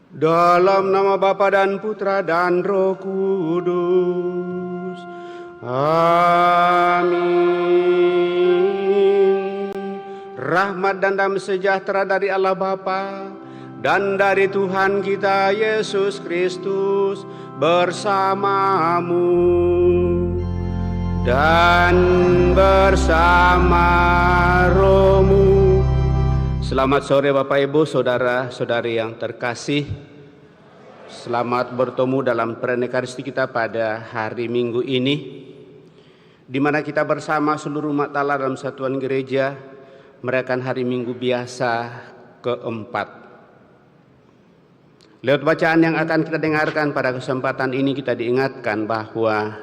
Dalam nama Bapa dan Putra dan Roh Kudus. Amin. Rahmat dan damai sejahtera dari Allah Bapa dan dari Tuhan kita Yesus Kristus bersamamu dan bersama rohmu. Selamat sore Bapak Ibu, Saudara-saudari yang terkasih. Selamat bertemu dalam Eucharistia kita pada hari Minggu ini, di mana kita bersama seluruh umat Allah dalam satuan gereja merayakan hari Minggu biasa keempat. Lewat bacaan yang akan kita dengarkan pada kesempatan ini, kita diingatkan bahwa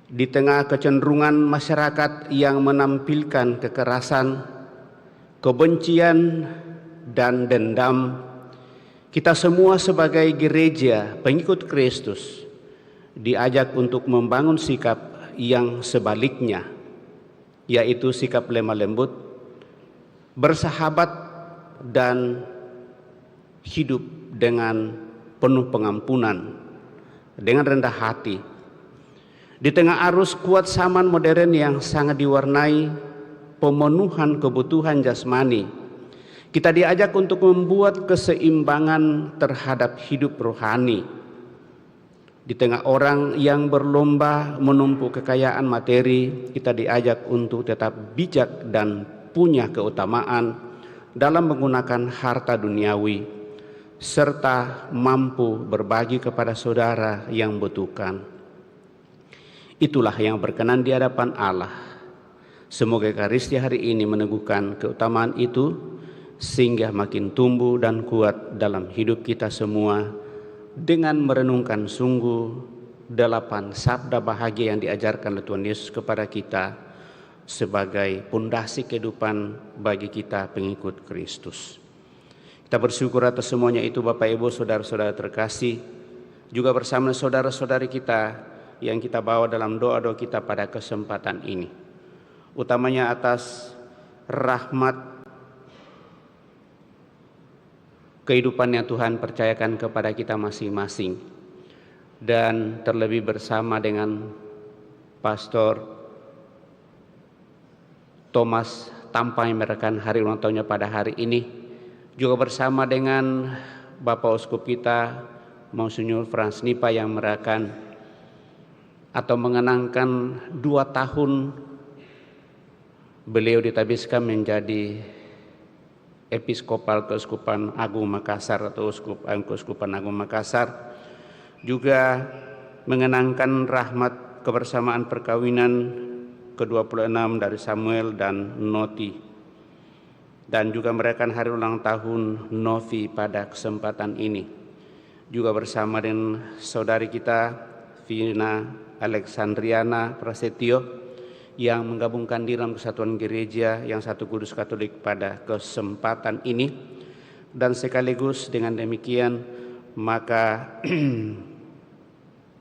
di tengah kecenderungan masyarakat yang menampilkan kekerasan, kebencian dan dendam, kita semua sebagai gereja pengikut Kristus diajak untuk membangun sikap yang sebaliknya, yaitu sikap lemah lembut, bersahabat, dan hidup dengan penuh pengampunan, dengan rendah hati. Di tengah arus kuat zaman modern yang sangat diwarnai pemenuhan kebutuhan jasmani, kita diajak untuk membuat keseimbangan terhadap hidup rohani. Di tengah orang yang berlomba menumpuk kekayaan materi, kita diajak untuk tetap bijak dan punya keutamaan dalam menggunakan harta duniawi, serta mampu berbagi kepada saudara yang membutuhkan. Itulah yang berkenan di hadapan Allah. Semoga Eucharistia hari ini meneguhkan keutamaan itu, sehingga makin tumbuh dan kuat dalam hidup kita semua, dengan merenungkan sungguh 8 sabda bahagia yang diajarkan oleh Tuhan Yesus kepada kita sebagai pondasi kehidupan bagi kita pengikut Kristus. Kita bersyukur atas semuanya itu Bapak Ibu, saudara-saudara terkasih, juga bersama saudara-saudari kita yang kita bawa dalam doa-doa kita pada kesempatan ini. Utamanya atas rahmat kehidupan yang Tuhan percayakan kepada kita masing-masing, dan terlebih bersama dengan Pastor Thomas Tampa yang merayakan hari ulang tahunnya pada hari ini, juga bersama dengan Bapak Uskup kita Monsinyur Frans Nipa yang merayakan atau mengenangkan 2 tahun beliau ditabiskan menjadi Episkopal Keuskupan Agung Makassar atau Keuskupan Agung Makassar, juga mengenangkan rahmat kebersamaan perkawinan ke-26 dari Samuel dan Noti, dan juga merayakan hari ulang tahun Novi pada kesempatan ini, juga bersama dengan saudari kita Vina Alexandriana Prasetyo yang menggabungkan diri dalam kesatuan gereja yang satu kudus Katolik pada kesempatan ini. Dan sekaligus dengan demikian maka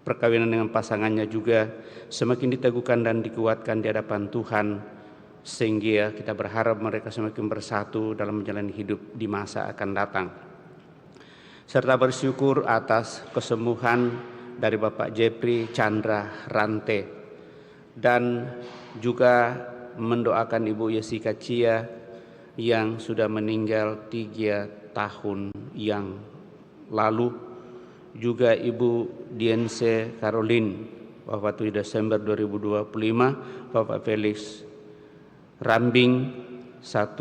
perkawinan dengan pasangannya juga semakin diteguhkan dan dikuatkan di hadapan Tuhan, sehingga kita berharap mereka semakin bersatu dalam menjalani hidup di masa akan datang. Serta bersyukur atas kesembuhan dari Bapak Jepri Chandra Rante, dan juga mendoakan Ibu Jessica Cia yang sudah meninggal 3 tahun yang lalu, juga Ibu Diense Caroline waktu Desember 2025, Bapak Felix Rambing 1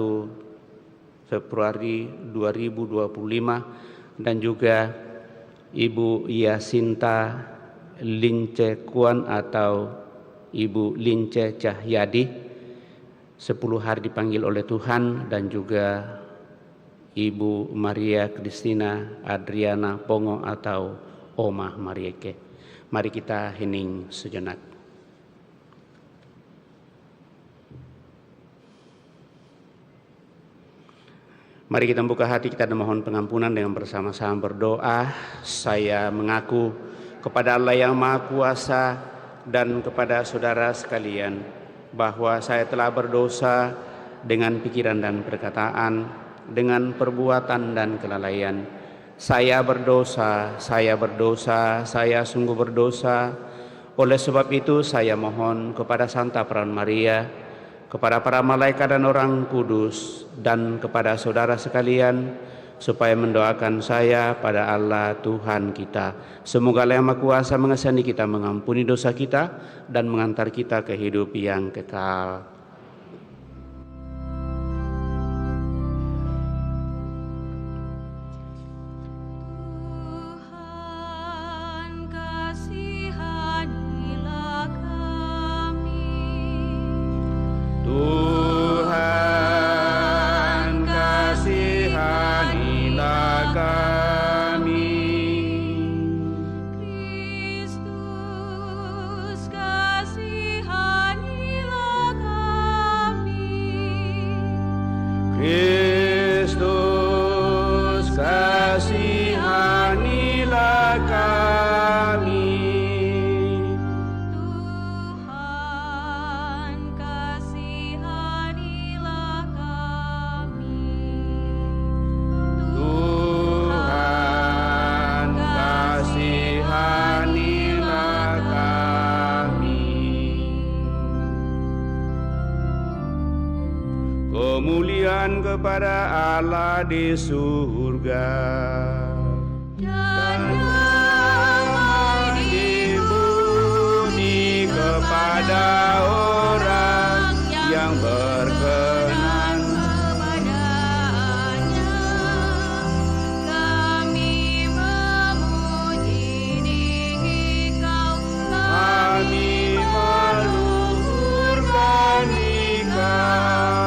Februari 2025, dan juga Ibu Yasinta Lince Kuan atau Ibu Lince Cahyadi 10 hari dipanggil oleh Tuhan, dan juga Ibu Maria Kristina Adriana Pongo atau Oma Marieke. Mari kita hening sejenak. Mari kita buka hati kita dan mohon pengampunan dengan bersama-sama berdoa. Saya mengaku kepada Allah yang Maha Kuasa dan kepada saudara sekalian bahwa saya telah berdosa dengan pikiran dan perkataan, dengan perbuatan dan kelalaian, Saya berdosa, saya berdosa, saya sungguh berdosa. Oleh sebab itu saya mohon kepada Santa Peran Maria, kepada para malaikat dan orang kudus, dan kepada saudara sekalian, supaya mendoakan saya pada Allah Tuhan kita. Semoga Allah yang Maha Kuasa mengasihani kita, mengampuni dosa kita, dan mengantar kita ke hidup yang kekal. Kemuliaan kepada Allah di surga dan damai di bumi kepada orang yang berkenan kepadanya. Kami memuji Dikau, kami meluhurkan Dikau.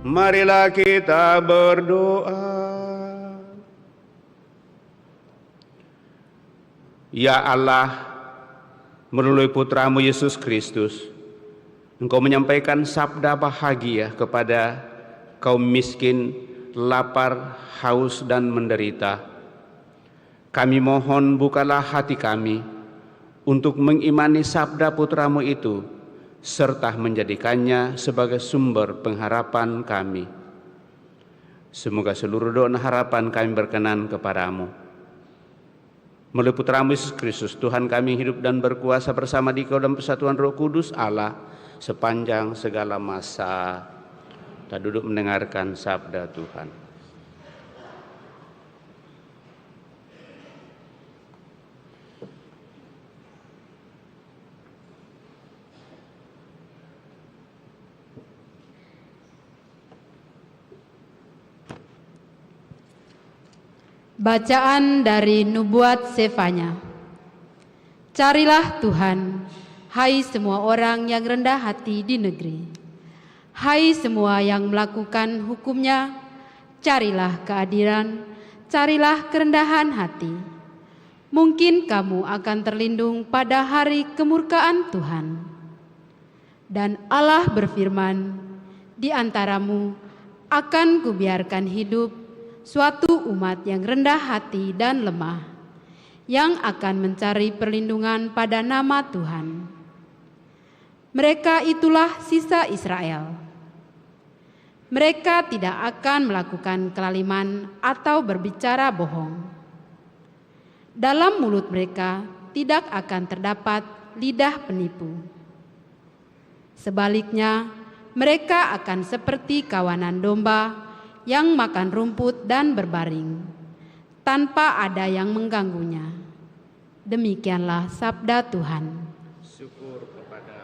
Marilah kita berdoa. Ya Allah, melalui Putramu Yesus Kristus, Engkau menyampaikan sabda bahagia kepada kaum miskin, lapar, haus, dan menderita. Kami mohon bukalah hati kami untuk mengimani sabda putra-Mu itu, serta menjadikannya sebagai sumber pengharapan kami. Semoga seluruh doa dan harapan kami berkenan kepada-Mu. Melalui putra-Mu Yesus Kristus, Tuhan kami hidup dan berkuasa bersama Dikau dalam persatuan Roh Kudus Allah sepanjang segala masa. Kita duduk mendengarkan sabda Tuhan. Bacaan dari Nubuat Sefanya. Carilah Tuhan, hai semua orang yang rendah hati di negeri. Hai semua yang melakukan hukum-Nya, carilah keadilan, carilah kerendahan hati. Mungkin kamu akan terlindung pada hari kemurkaan Tuhan. Dan Allah berfirman, di antaramu akan kubiarkan hidup suatu umat yang rendah hati dan lemah, yang akan mencari perlindungan pada nama Tuhan. Mereka itulah sisa Israel. Mereka tidak akan melakukan kelaliman atau berbicara bohong. Dalam mulut mereka tidak akan terdapat lidah penipu. Sebaliknya, mereka akan seperti kawanan domba yang makan rumput dan berbaring, tanpa ada yang mengganggunya. Demikianlah sabda Tuhan. Syukur kepada Allah.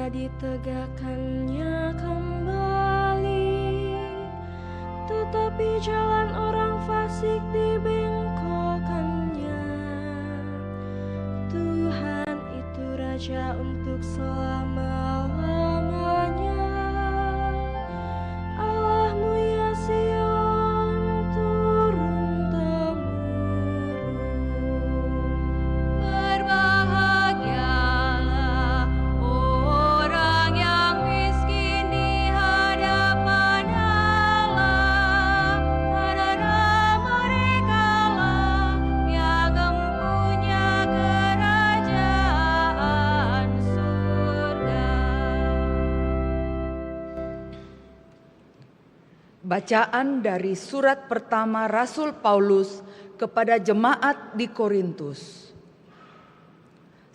ditegakkannya kembali, tetapi jalan orang fasik dibengkokkannya. Tuhan itu Raja untuk selama-lamanya. Allahmu ya Sion, turun-temurun. Berbahagialah Bacaan dari surat pertama Rasul Paulus kepada jemaat di Korintus.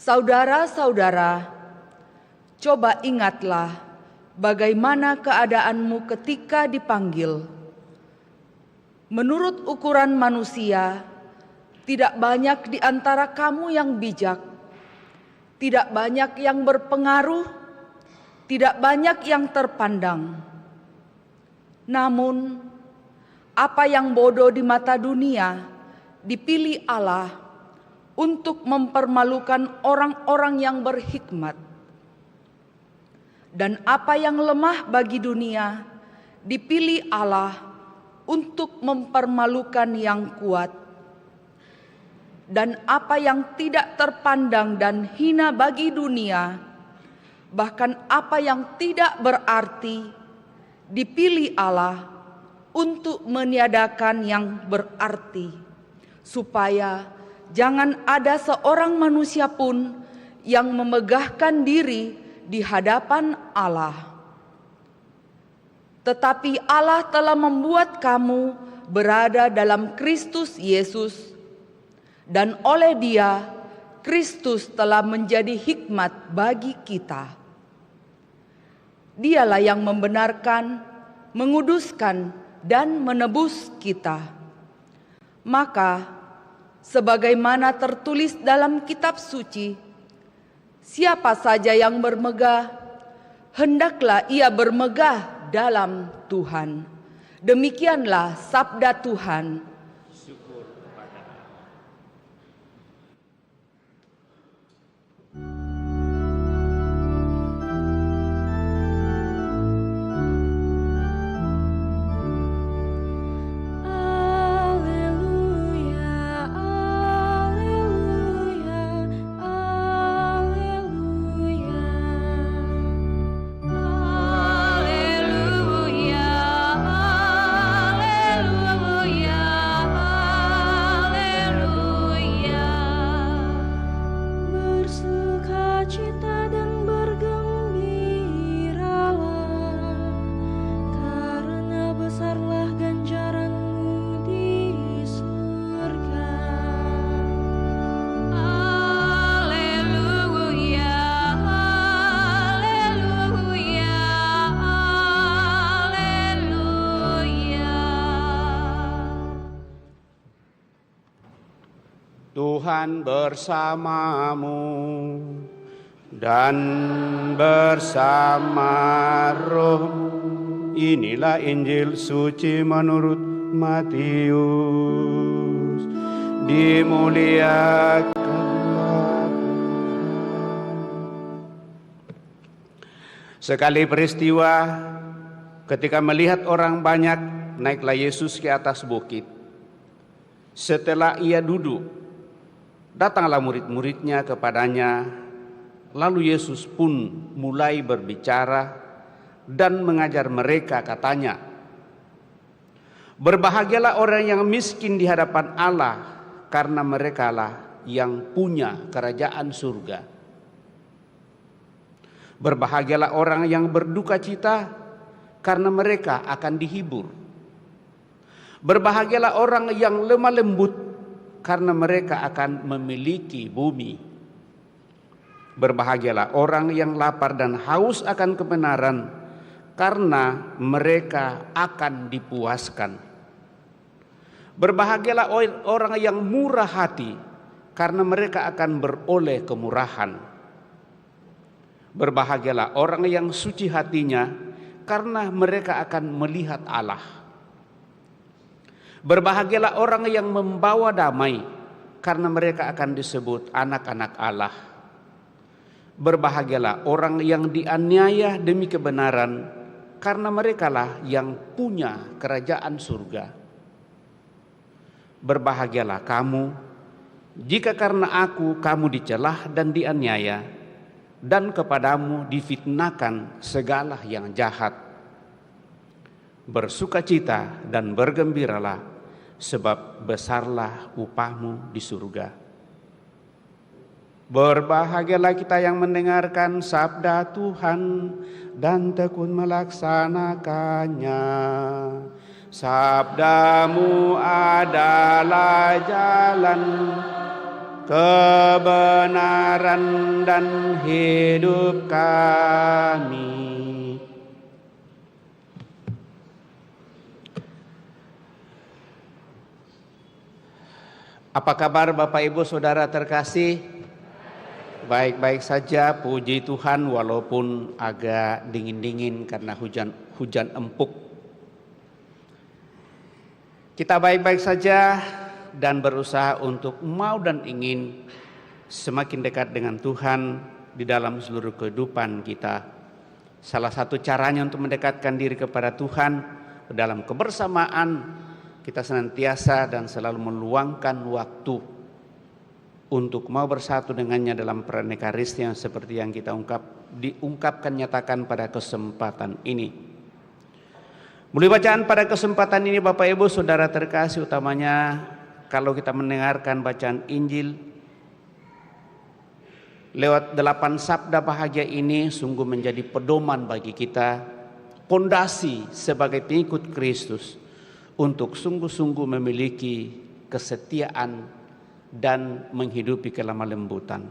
Saudara-saudara, coba ingatlah bagaimana keadaanmu ketika dipanggil. Menurut ukuran manusia, tidak banyak di antara kamu yang bijak, tidak banyak yang berpengaruh, tidak banyak yang terpandang. Namun, apa yang bodoh di mata dunia dipilih Allah untuk mempermalukan orang-orang yang berhikmat. Dan apa yang lemah bagi dunia dipilih Allah untuk mempermalukan yang kuat. Dan apa yang tidak terpandang dan hina bagi dunia, bahkan apa yang tidak berarti, dipilih Allah untuk meniadakan yang berarti, supaya jangan ada seorang manusia pun yang memegahkan diri di hadapan Allah. Tetapi Allah telah membuat kamu berada dalam Kristus Yesus, dan oleh Dia, Kristus telah menjadi hikmat bagi kita. Dialah yang membenarkan, menguduskan, dan menebus kita. Maka, sebagaimana tertulis dalam kitab suci, siapa saja yang bermegah, hendaklah ia bermegah dalam Tuhan. Demikianlah sabda Tuhan. Tuhan bersamamu dan bersama rohmu. Inilah Injil suci menurut Matius. Dimuliakanlah. Sekali peristiwa, ketika melihat orang banyak, naiklah Yesus ke atas bukit. Setelah ia duduk, datanglah murid-muridnya kepadanya, lalu Yesus pun mulai berbicara dan mengajar mereka, katanya, "Berbahagialah orang yang miskin di hadapan Allah, karena merekalah yang punya kerajaan surga. Berbahagialah orang yang berduka cita, karena mereka akan dihibur. Berbahagialah orang yang lemah lembut, karena mereka akan memiliki bumi. Berbahagialah orang yang lapar dan haus akan kebenaran, karena mereka akan dipuaskan. Berbahagialah orang yang murah hati, karena mereka akan beroleh kemurahan. Berbahagialah orang yang suci hatinya, karena mereka akan melihat Allah. Berbahagialah orang yang membawa damai, karena mereka akan disebut anak-anak Allah. Berbahagialah orang yang dianiaya demi kebenaran, karena merekalah yang punya kerajaan surga. Berbahagialah kamu, jika karena aku kamu dicelah dan dianiaya, dan kepadamu difitnahkan segala yang jahat. Bersukacita dan bergembiralah, sebab besarlah upahmu di surga. Berbahagialah kita yang mendengarkan sabda Tuhan dan tekun melaksanakannya. Sabdamu adalah jalan kebenaran dan hidup kami. Apa kabar Bapak Ibu Saudara terkasih? Baik-baik saja, puji Tuhan, walaupun agak dingin-dingin karena hujan empuk. Kita baik-baik saja dan berusaha untuk mau dan ingin semakin dekat dengan Tuhan di dalam seluruh kehidupan kita. Salah satu caranya untuk mendekatkan diri kepada Tuhan dalam kebersamaan, kita senantiasa dan selalu meluangkan waktu untuk mau bersatu dengannya dalam peran Ekaristi yang seperti yang kita diungkapkan nyatakan pada kesempatan ini. Melalui bacaan pada kesempatan ini Bapak Ibu Saudara terkasih, utamanya kalau kita mendengarkan bacaan Injil lewat 8 sabda bahagia ini sungguh menjadi pedoman bagi kita, pondasi sebagai pengikut Kristus untuk sungguh-sungguh memiliki kesetiaan dan menghidupi kelemah lembutan.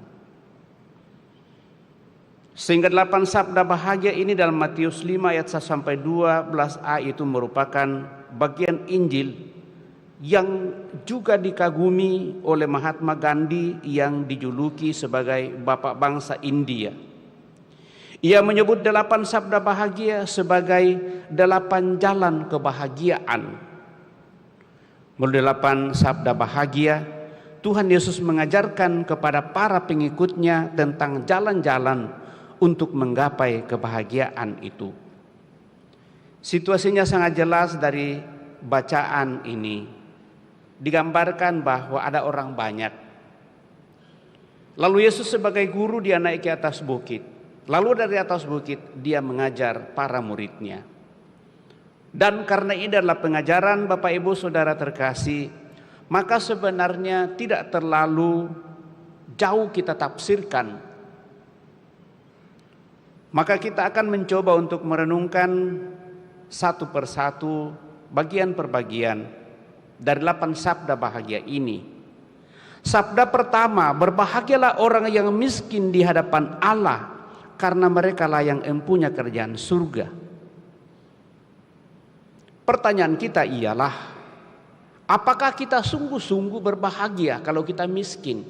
Sehingga 8 sabda bahagia ini dalam Matius 5 ayat 1 sampai 12a itu merupakan bagian Injil yang juga dikagumi oleh Mahatma Gandhi yang dijuluki sebagai Bapak Bangsa India. Ia menyebut 8 sabda bahagia sebagai 8 jalan kebahagiaan. Melalui 8 sabda bahagia, Tuhan Yesus mengajarkan kepada para pengikutnya tentang jalan-jalan untuk menggapai kebahagiaan itu. Situasinya sangat jelas dari bacaan ini. Digambarkan bahwa ada orang banyak. Lalu Yesus sebagai guru dia naik ke atas bukit. Lalu dari atas bukit dia mengajar para muridnya. Dan karena ini adalah pengajaran Bapak Ibu Saudara terkasih, maka sebenarnya tidak terlalu jauh kita tafsirkan. Maka kita akan mencoba untuk merenungkan satu persatu, bagian per bagian dari 8 sabda bahagia ini. Sabda pertama, berbahagialah orang yang miskin di hadapan Allah, karena mereka lah yang empunya kerajaan surga. Pertanyaan kita ialah, apakah kita sungguh-sungguh berbahagia kalau kita miskin?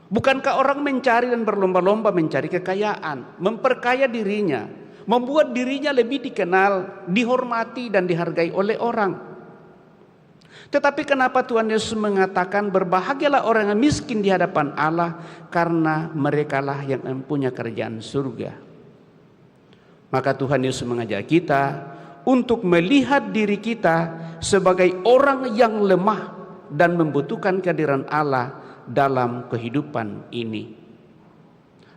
Bukankah orang mencari dan berlomba-lomba mencari kekayaan, memperkaya dirinya, membuat dirinya lebih dikenal, dihormati dan dihargai oleh orang? Tetapi kenapa Tuhan Yesus mengatakan berbahagialah orang yang miskin di hadapan Allah, karena merekalah yang mempunyai kerajaan surga? Maka Tuhan Yesus mengajak kita untuk melihat diri kita sebagai orang yang lemah dan membutuhkan kehadiran Allah dalam kehidupan ini.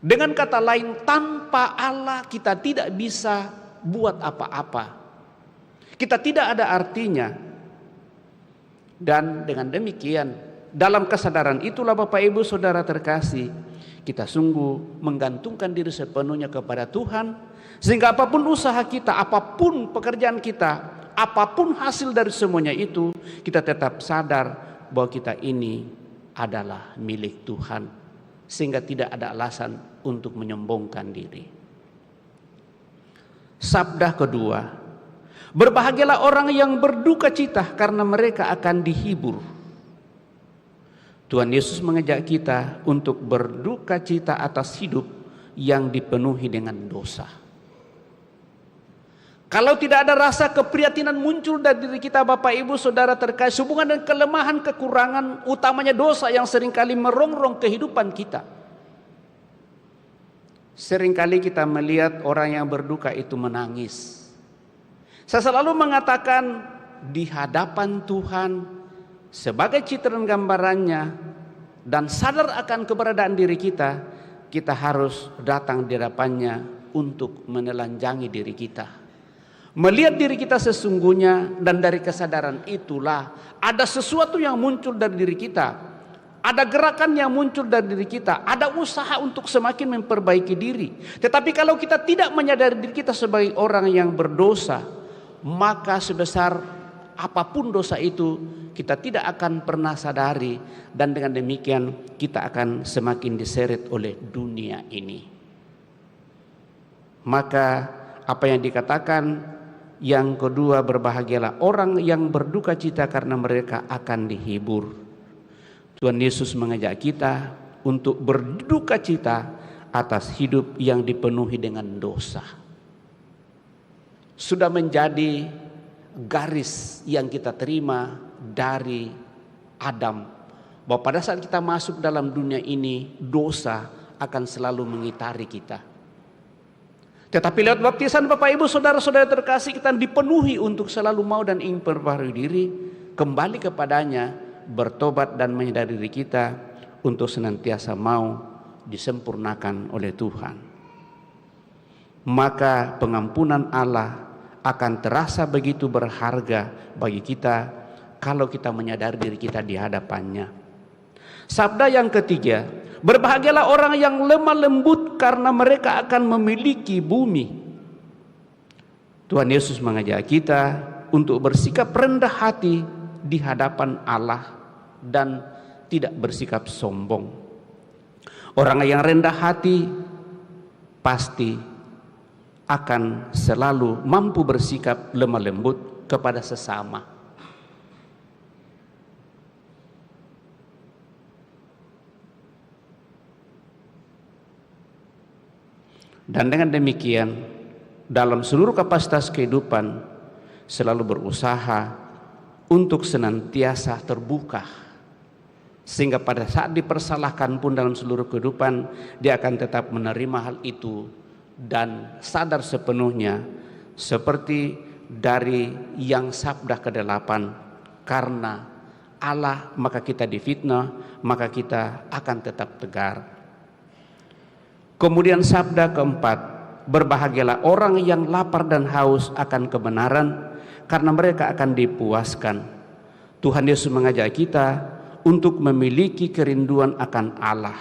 Dengan kata lain, tanpa Allah kita tidak bisa buat apa-apa. Kita tidak ada artinya. Dan dengan demikian, dalam kesadaran itulah Bapak Ibu Saudara terkasih, kita sungguh menggantungkan diri sepenuhnya kepada Tuhan, sehingga apapun usaha kita, apapun pekerjaan kita, apapun hasil dari semuanya itu, kita tetap sadar bahwa kita ini adalah milik Tuhan, sehingga tidak ada alasan untuk menyombongkan diri. Sabda kedua, berbahagialah orang yang berduka cita karena mereka akan dihibur. Tuhan Yesus mengajak kita untuk berduka cita atas hidup yang dipenuhi dengan dosa. Kalau tidak ada rasa keprihatinan muncul dari diri kita Bapak Ibu Saudara terkasih, hubungan dan kelemahan, kekurangan, utamanya dosa yang seringkali merongrong kehidupan kita. Seringkali kita melihat orang yang berduka itu menangis. Saya selalu mengatakan di hadapan Tuhan sebagai citra gambarannya dan sadar akan keberadaan diri kita, kita harus datang di hadapannya untuk menelanjangi diri kita. Melihat diri kita sesungguhnya, dan dari kesadaran itulah ada sesuatu yang muncul dari diri kita. Ada gerakan yang muncul dari diri kita, ada usaha untuk semakin memperbaiki diri. Tetapi kalau kita tidak menyadari diri kita sebagai orang yang berdosa, maka sebesar apapun dosa itu kita tidak akan pernah sadari, dan dengan demikian kita akan semakin diseret oleh dunia ini. Maka apa yang dikatakan yang kedua, berbahagialah orang yang berduka cita karena mereka akan dihibur. Tuhan Yesus mengajak kita untuk berduka cita atas hidup yang dipenuhi dengan dosa. Sudah menjadi garis yang kita terima dari Adam, bahwa pada saat kita masuk dalam dunia ini, dosa akan selalu mengitari kita. Tetapi lewat baptisan Bapak Ibu Saudara-saudara terkasih, kita dipenuhi untuk selalu mau dan ingin memperbarui diri, kembali kepadanya, bertobat dan menyadari diri kita untuk senantiasa mau disempurnakan oleh Tuhan. Maka pengampunan Allah akan terasa begitu berharga bagi kita kalau kita menyadari diri kita di hadapannya. Sabda yang ketiga, berbahagialah orang yang lemah lembut karena mereka akan memiliki bumi. Tuhan Yesus mengajak kita untuk bersikap rendah hati di hadapan Allah dan tidak bersikap sombong. Orang yang rendah hati pasti akan selalu mampu bersikap lemah lembut kepada sesama. Dan dengan demikian, dalam seluruh kapasitas kehidupan selalu berusaha untuk senantiasa terbuka, sehingga pada saat dipersalahkan pun dalam seluruh kehidupan, dia akan tetap menerima hal itu dan sadar sepenuhnya, seperti dari yang sabda ke-8, karena Allah maka kita difitnah, maka kita akan tetap tegar. Kemudian sabda keempat, berbahagialah orang yang lapar dan haus akan kebenaran, karena mereka akan dipuaskan. Tuhan Yesus mengajak kita untuk memiliki kerinduan akan Allah.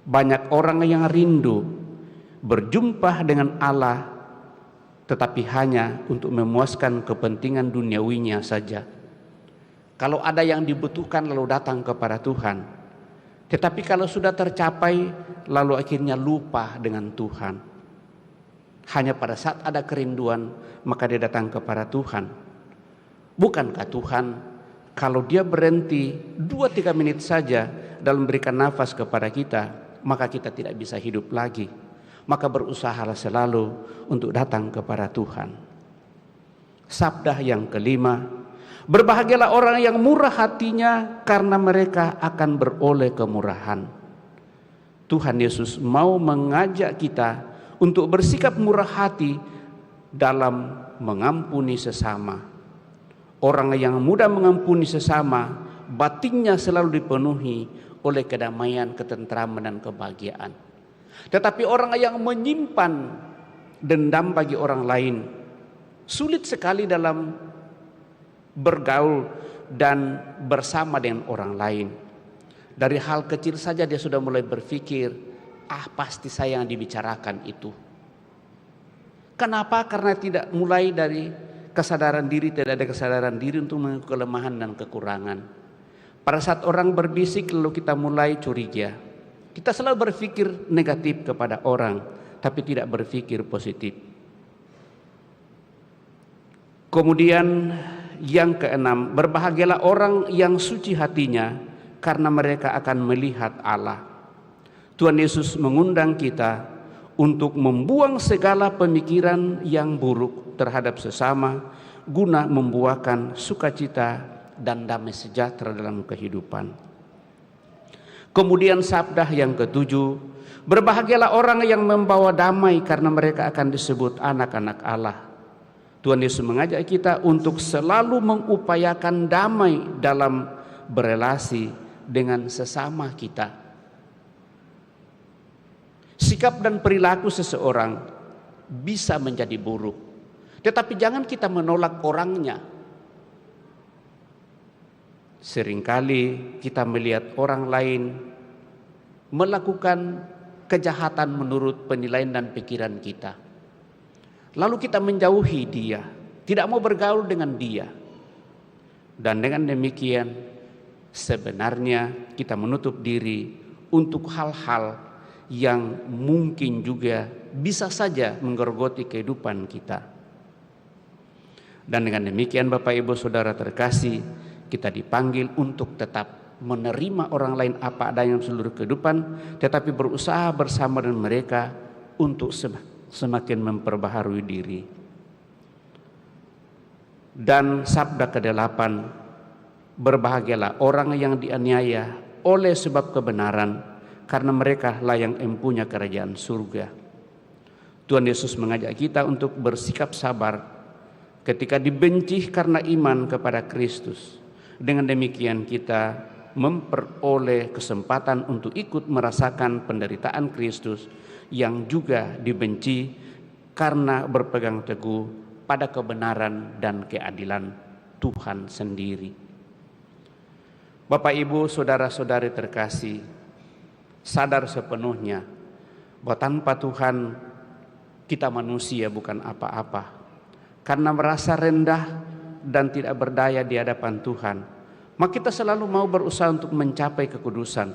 Banyak orang yang rindu berjumpa dengan Allah, tetapi hanya untuk memuaskan kepentingan duniawinya saja. Kalau ada yang dibutuhkan lalu datang kepada Tuhan, tetapi kalau sudah tercapai lalu akhirnya lupa dengan Tuhan. Hanya pada saat ada kerinduan maka dia datang kepada Tuhan. Bukankah Tuhan kalau dia berhenti 2-3 menit saja dalam memberikan nafas kepada kita, maka kita tidak bisa hidup lagi. Maka berusahalah selalu untuk datang kepada Tuhan. Sabda yang kelima, berbahagialah orang yang murah hatinya karena mereka akan beroleh kemurahan. Tuhan Yesus mau mengajak kita untuk bersikap murah hati dalam mengampuni sesama. Orang yang mudah mengampuni sesama, batinnya selalu dipenuhi oleh kedamaian, ketentraman dan kebahagiaan. Tetapi orang yang menyimpan dendam bagi orang lain, sulit sekali dalam bergaul dan bersama dengan orang lain. Dari hal kecil saja dia sudah mulai berpikir, pasti saya yang dibicarakan itu. Kenapa? Karena tidak mulai dari kesadaran diri, tidak ada kesadaran diri untuk mengakui kelemahan dan kekurangan. Pada saat orang berbisik lalu kita mulai curiga. Kita selalu berpikir negatif kepada orang, tapi tidak berpikir positif. Kemudian yang keenam, berbahagialah orang yang suci hatinya karena mereka akan melihat Allah. Tuhan Yesus mengundang kita untuk membuang segala pemikiran yang buruk terhadap sesama guna membuahkan sukacita dan damai sejahtera dalam kehidupan. Kemudian sabda yang ketujuh, berbahagialah orang yang membawa damai karena mereka akan disebut anak-anak Allah. Tuhan Yesus mengajak kita untuk selalu mengupayakan damai dalam berelasi dengan sesama kita. Sikap dan perilaku seseorang bisa menjadi buruk, tetapi jangan kita menolak orangnya. Seringkali kita melihat orang lain melakukan kejahatan menurut penilaian dan pikiran kita. Lalu kita menjauhi dia, tidak mau bergaul dengan dia. Dan dengan demikian sebenarnya kita menutup diri untuk hal-hal yang mungkin juga bisa saja menggerogoti kehidupan kita. Dan dengan demikian Bapak Ibu Saudara terkasih, kita dipanggil untuk tetap menerima orang lain apa adanya seluruh kehidupan, tetapi berusaha bersama dengan mereka untuk semakin memperbaharui diri. Dan sabda ke-8, berbahagialah orang yang dianiaya oleh sebab kebenaran, karena mereka lah yang empunya kerajaan surga. Tuhan Yesus mengajak kita untuk bersikap sabar ketika dibenci karena iman kepada Kristus. Dengan demikian kita memperoleh kesempatan untuk ikut merasakan penderitaan Kristus yang juga dibenci karena berpegang teguh pada kebenaran dan keadilan Tuhan sendiri. Bapak Ibu Saudara-saudari terkasih, sadar sepenuhnya bahwa tanpa Tuhan kita manusia bukan apa-apa. Karena merasa rendah dan tidak berdaya di hadapan Tuhan, maka kita selalu mau berusaha untuk mencapai kekudusan,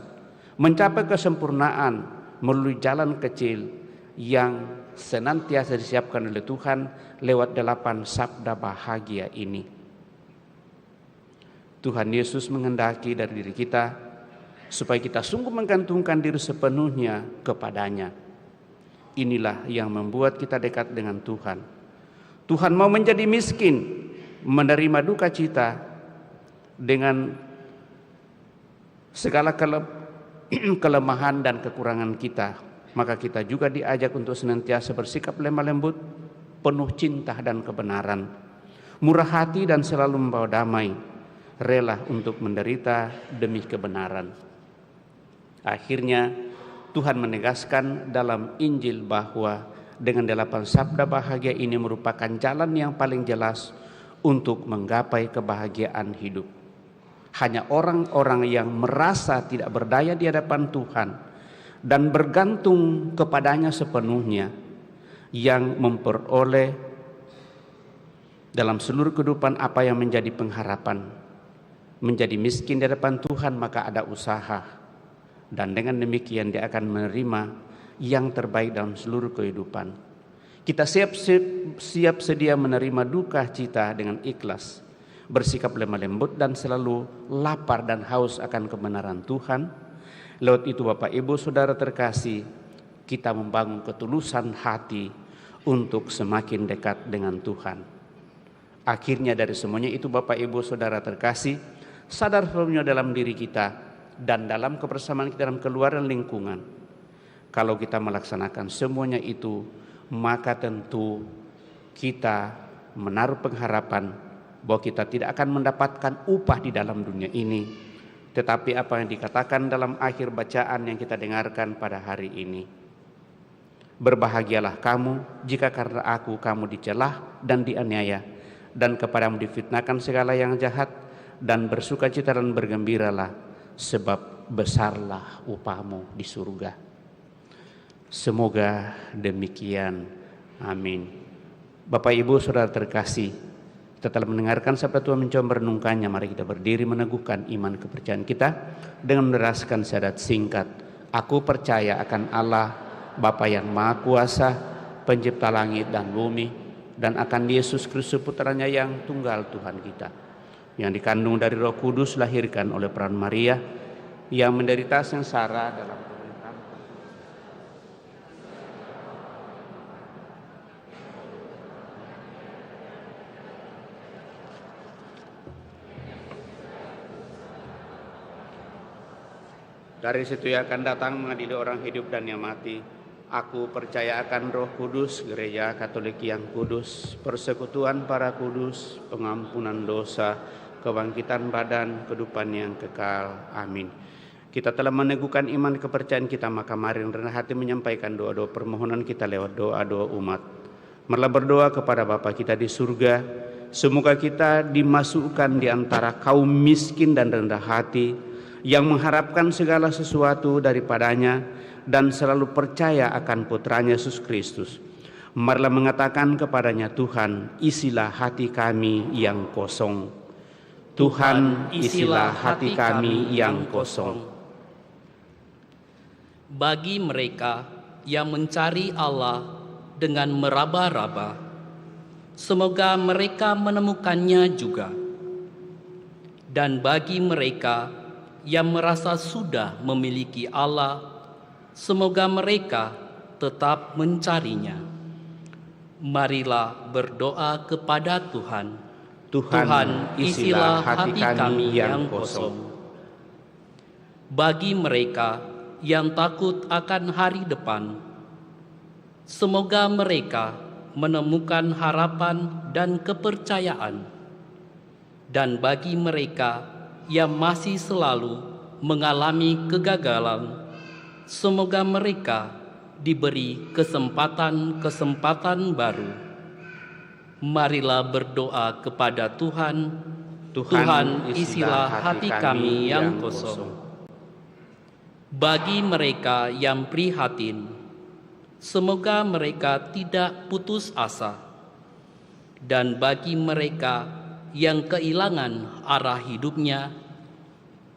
mencapai kesempurnaan melalui jalan kecil yang senantiasa disiapkan oleh Tuhan lewat 8 sabda bahagia ini. Tuhan Yesus menghendaki dari diri kita supaya kita sungguh menggantungkan diri sepenuhnya kepadanya. Inilah yang membuat kita dekat dengan Tuhan. Tuhan mau menjadi miskin, menerima duka cita dengan segala kelemahan dan kekurangan kita. Maka kita juga diajak untuk senantiasa bersikap lemah lembut, penuh cinta dan kebenaran, murah hati dan selalu membawa damai, rela untuk menderita demi kebenaran. Akhirnya Tuhan menegaskan dalam Injil bahwa dengan 8 sabda bahagia ini merupakan jalan yang paling jelas untuk menggapai kebahagiaan hidup. Hanya orang-orang yang merasa tidak berdaya di hadapan Tuhan dan bergantung kepadanya sepenuhnya yang memperoleh dalam seluruh kehidupan apa yang menjadi pengharapan. Menjadi miskin di hadapan Tuhan maka ada usaha, dan dengan demikian dia akan menerima yang terbaik dalam seluruh kehidupan. Kita siap sedia menerima duka cita dengan ikhlas, bersikap lemah lembut dan selalu lapar dan haus akan kebenaran Tuhan. Lewat itu Bapak Ibu Saudara terkasih, kita membangun ketulusan hati untuk semakin dekat dengan Tuhan. Akhirnya dari semuanya itu Bapak Ibu Saudara terkasih, sadar sepenuhnya dalam diri kita dan dalam kebersamaan kita dalam keluarga dan lingkungan. Kalau kita melaksanakan semuanya itu, maka tentu kita menaruh pengharapan bahwa kita tidak akan mendapatkan upah di dalam dunia ini, tetapi apa yang dikatakan dalam akhir bacaan yang kita dengarkan pada hari ini. Berbahagialah kamu jika karena aku kamu dicelah dan dianiaya, dan kepadamu difitnahkan segala yang jahat, dan bersukacita dan bergembiralah, sebab besarlah upahmu di surga. Semoga demikian. Amin. Bapak Ibu Saudara terkasih, kita telah mendengarkan sabda Tuhan, mencoba merenungkannya. Mari kita berdiri meneguhkan iman kepercayaan kita dengan menderaskan syahadat singkat. Aku percaya akan Allah Bapa yang Maha Kuasa, pencipta langit dan bumi, dan akan Yesus Kristus putranya yang tunggal Tuhan kita, yang dikandung dari Roh Kudus, lahirkan oleh peran Maria, yang menderita sengsara dalam dari situ ia akan datang mengadili orang hidup dan yang mati. Aku percaya akan Roh Kudus, Gereja Katolik yang kudus, persekutuan para kudus, pengampunan dosa, kebangkitan badan, kehidupan yang kekal. Amin. Kita telah meneguhkan iman kepercayaan kita, maka mari rendah hati menyampaikan doa-doa permohonan kita lewat doa-doa umat. Marilah berdoa kepada Bapa kita di surga, semoga kita dimasukkan di antara kaum miskin dan rendah hati yang mengharapkan segala sesuatu daripadanya dan selalu percaya akan putranya Yesus Kristus. Marilah mengatakan kepadanya, Tuhan, isilah hati kami yang kosong. Tuhan, isilah hati kami yang kosong. Bagi mereka yang mencari Allah dengan meraba-raba, semoga mereka menemukannya juga. Dan bagi mereka yang merasa sudah memiliki Allah, semoga mereka tetap mencarinya. Marilah berdoa kepada Tuhan. Tuhan, isilah hati kami yang kosong. Bagi mereka yang takut akan hari depan, semoga mereka menemukan harapan dan kepercayaan. Dan bagi mereka yang masih selalu mengalami kegagalan, semoga mereka diberi kesempatan-kesempatan baru. Marilah berdoa kepada Tuhan. Tuhan, isilah hati kami yang kosong. Bagi mereka yang prihatin, semoga mereka tidak putus asa. Dan bagi mereka yang kehilangan arah hidupnya,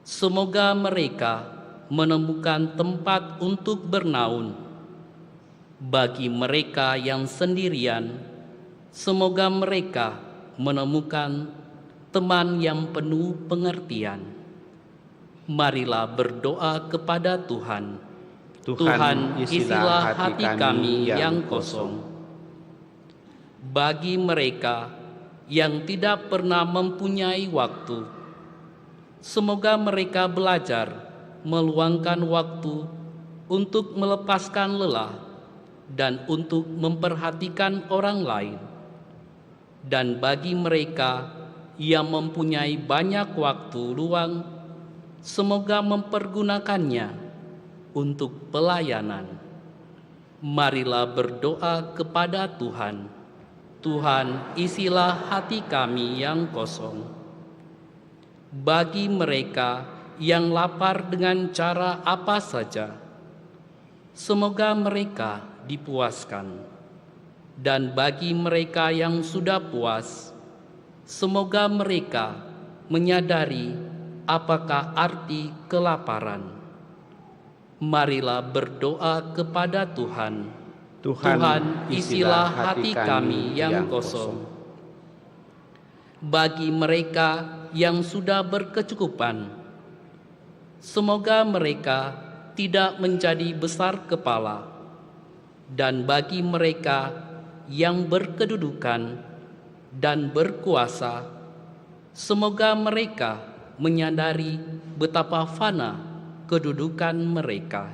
semoga mereka menemukan tempat untuk bernaung. Bagi mereka yang sendirian, semoga mereka menemukan teman yang penuh pengertian. Marilah berdoa kepada Tuhan. Tuhan, isilah hati kami yang kosong. Bagi mereka yang tidak pernah mempunyai waktu, semoga mereka belajar meluangkan waktu untuk melepaskan lelah dan untuk memperhatikan orang lain. Dan bagi mereka yang mempunyai banyak waktu luang, semoga mempergunakannya untuk pelayanan. Marilah berdoa kepada Tuhan. Tuhan, isilah hati kami yang kosong. Bagi mereka yang lapar dengan cara apa saja, semoga mereka dipuaskan. Dan bagi mereka yang sudah puas, semoga mereka menyadari apakah arti kelaparan. Marilah berdoa kepada Tuhan. Tuhan, isilah hati kami yang kosong. Bagi mereka yang sudah berkecukupan, semoga mereka tidak menjadi besar kepala. Dan bagi mereka yang berkedudukan dan berkuasa, semoga mereka menyadari betapa fana kedudukan mereka.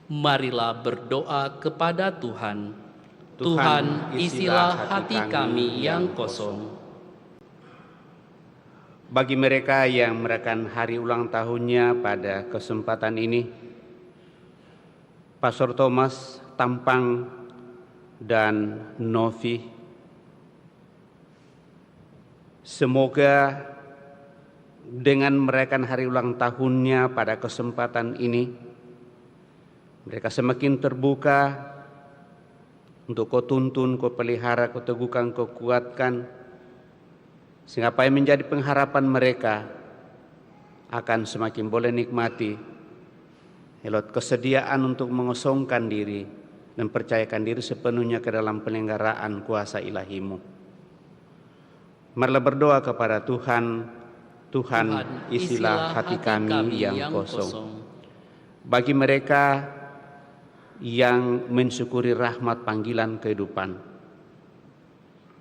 Marilah berdoa kepada Tuhan. Tuhan, isilah hati kami yang kosong. Bagi mereka yang merayakan hari ulang tahunnya pada kesempatan ini, Pastor Thomas, Tampang, dan Novi, semoga dengan merayakan hari ulang tahunnya pada kesempatan ini, mereka semakin terbuka untuk kau tuntun, kau pelihara, kau teguhkan, kau kuatkan, sehingga apa yang menjadi pengharapan mereka akan semakin boleh nikmati elot kesediaan untuk mengosongkan diri dan percayakan diri sepenuhnya ke dalam penyelenggaraan kuasa ilahi-Mu. Marilah berdoa kepada Tuhan. Tuhan, isilah hati kami yang kosong. Bagi mereka yang mensyukuri rahmat panggilan kehidupan,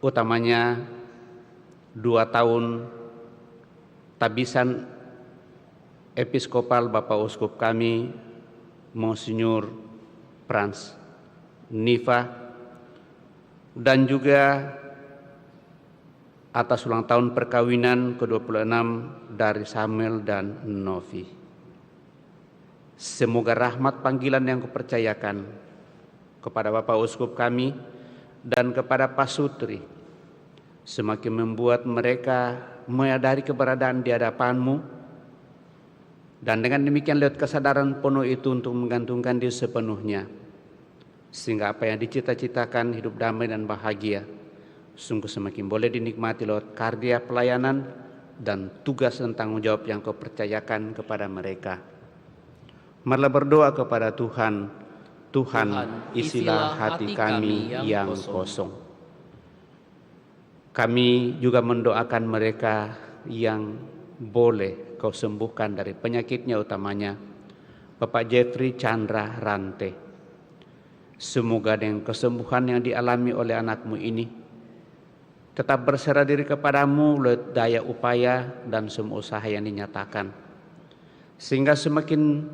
utamanya 2 tahun tabisan episkopal Bapak Uskup kami, Monsinyur Frans Niva, dan juga atas ulang tahun perkawinan ke-26 dari Samuel dan Novi. Semoga rahmat panggilan yang kupercayakan kepada Bapak Uskup kami dan kepada Pak Sutri semakin membuat mereka menyadari keberadaan di hadapan-Mu, dan dengan demikian lewat kesadaran penuh itu untuk menggantungkan diri sepenuhnya, sehingga apa yang dicita-citakan hidup damai dan bahagia sungguh semakin boleh dinikmati lewat karya pelayanan dan tugas dan tanggung jawab yang Kau percayakan kepada mereka. Marilah berdoa kepada Tuhan, Tuhan isilah hati kami yang kosong. Kami juga mendoakan mereka yang boleh Kau sembuhkan dari penyakitnya, utamanya Bapak Jeffrey Chandra Rante. Semoga dengan kesembuhan yang dialami oleh anak-Mu ini tetap berserah diri kepadamu lewat daya upaya dan semua usaha yang dinyatakan, sehingga semakin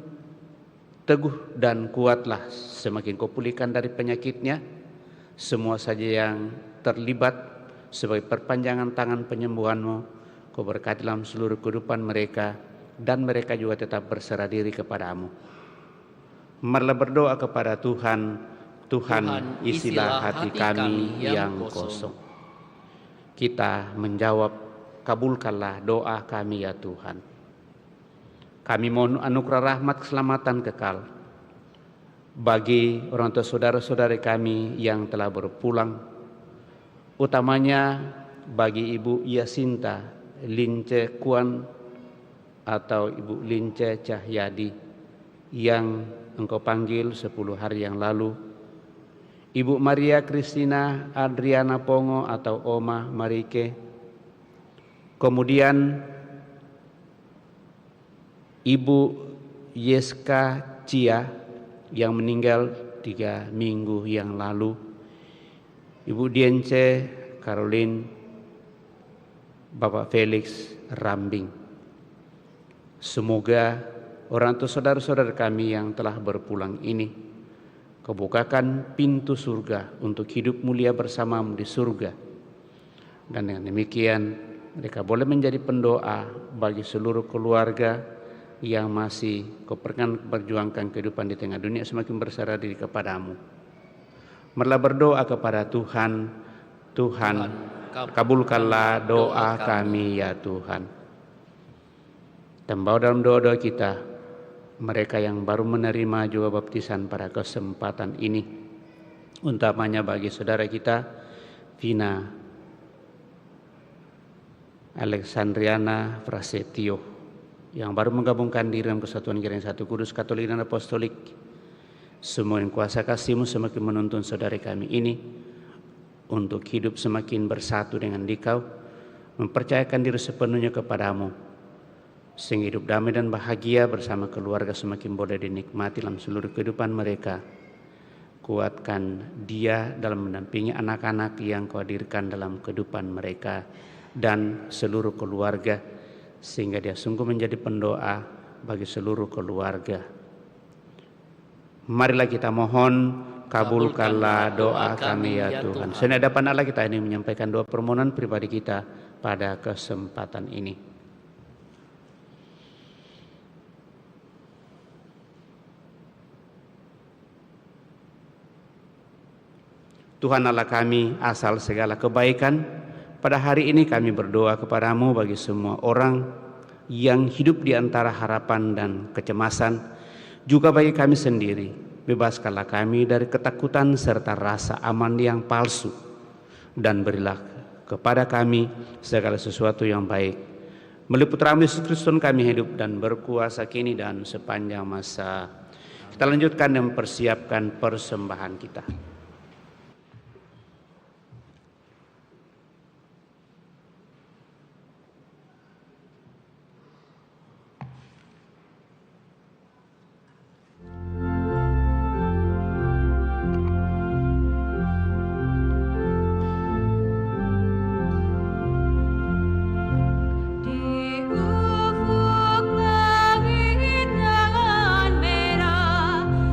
teguh dan kuatlah, semakin Kau pulihkan dari penyakitnya semua saja yang terlibat sebagai perpanjangan tangan penyembuhan-Mu. Kau berkati dalam seluruh kehidupan mereka, dan mereka juga tetap berserah diri kepadamu. Marilah berdoa kepada Tuhan, Tuhan isilah hati kami yang kosong. Kita menjawab, kabulkanlah doa kami ya Tuhan. Kami mohon anugerah rahmat keselamatan kekal bagi orang tua saudara-saudari kami yang telah berpulang, utamanya bagi Ibu Yasinta Lince Kuan atau Ibu Lince Cahyadi yang Engkau panggil 10 hari yang lalu, Ibu Maria Kristina Adriana Pongo atau Oma Marike, kemudian Ibu Yeska Cia yang meninggal 3 minggu yang lalu, Ibu Dience Caroline, Bapak Felix Rambing. Semoga orang tua saudara-saudara kami yang telah berpulang ini Kau bukakan pintu surga untuk hidup mulia bersamamu di surga. Dan dengan demikian mereka boleh menjadi pendoa bagi seluruh keluarga yang masih Kau perjuangkan kehidupan di tengah dunia semakin berserah diri kepadamu. Marilah berdoa kepada Tuhan, Tuhan kabulkanlah doa kami ya Tuhan. Dan bawa dalam doa-doa kita mereka yang baru menerima juga baptisan pada kesempatan ini, utamanya bagi saudara kita Vina Alexandriana Prasetyo yang baru menggabungkan diri dalam kesatuan Gereja Satu Kudus Katolik dan Apostolik. Semua yang kuasa kasih-Mu semakin menuntun saudara kami ini untuk hidup semakin bersatu dengan Dikau, mempercayakan diri sepenuhnya kepadamu, sehingga hidup damai dan bahagia bersama keluarga semakin boleh dinikmati dalam seluruh kehidupan mereka. Kuatkan dia dalam mendampingi anak-anak yang Kau hadirkan dalam kehidupan mereka dan seluruh keluarga, sehingga dia sungguh menjadi pendoa bagi seluruh keluarga. Marilah kita mohon, kabulkanlah doa kami ya Tuhan. Di hadapan Allah kita ini menyampaikan doa permohonan pribadi kita pada kesempatan ini. Tuhan Allah kami, asal segala kebaikan, pada hari ini kami berdoa kepadamu bagi semua orang yang hidup di antara harapan dan kecemasan, juga bagi kami sendiri. Bebaskanlah kami dari ketakutan serta rasa aman yang palsu, dan berilah kepada kami segala sesuatu yang baik. Melalui Putra-Mu Yesus Kristus kami hidup dan berkuasa kini dan sepanjang masa. Kita lanjutkan dan mempersiapkan persembahan kita.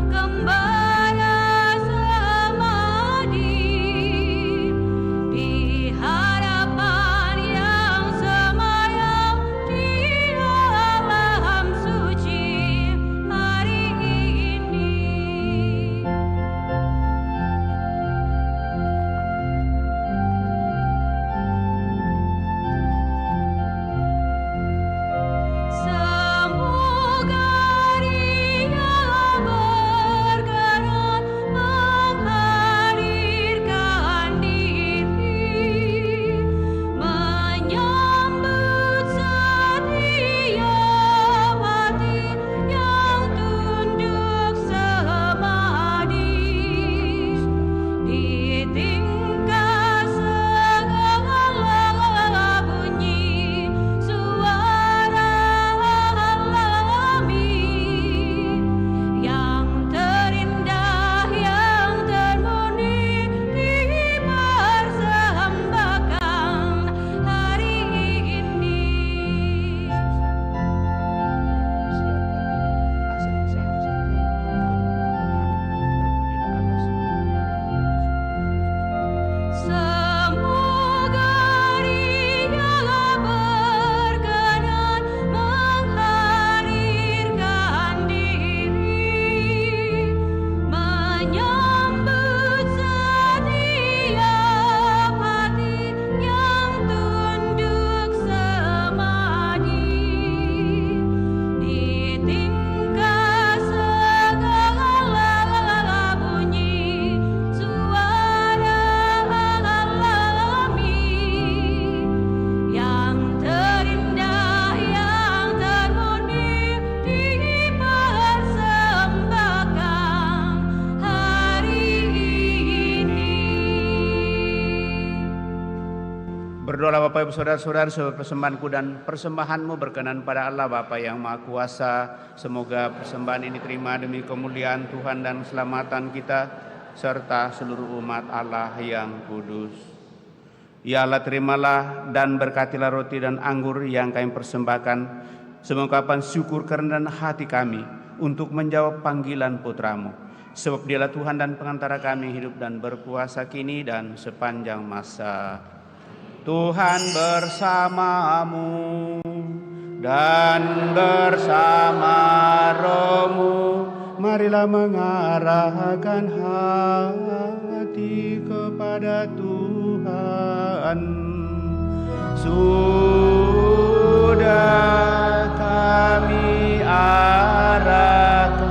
Kembara Berdoalah Bapak Ibu Saudara-saudara supaya persembahanku dan persembahanmu berkenan pada Allah Bapa yang Maha Kuasa. Semoga persembahan ini terima demi kemuliaan Tuhan dan keselamatan kita serta seluruh umat Allah yang kudus. Ya Allah, terimalah dan berkatilah roti dan anggur yang kami persembahkan sebagai ungkapan syukur kerendahan hati kami untuk menjawab panggilan putra-Mu. Sebab Dialah Tuhan dan pengantara kami hidup dan berkuasa kini dan sepanjang masa. Tuhan bersamamu dan bersama rohmu. Marilah mengarahkan hati kepada Tuhan. Sudah kami arahkan,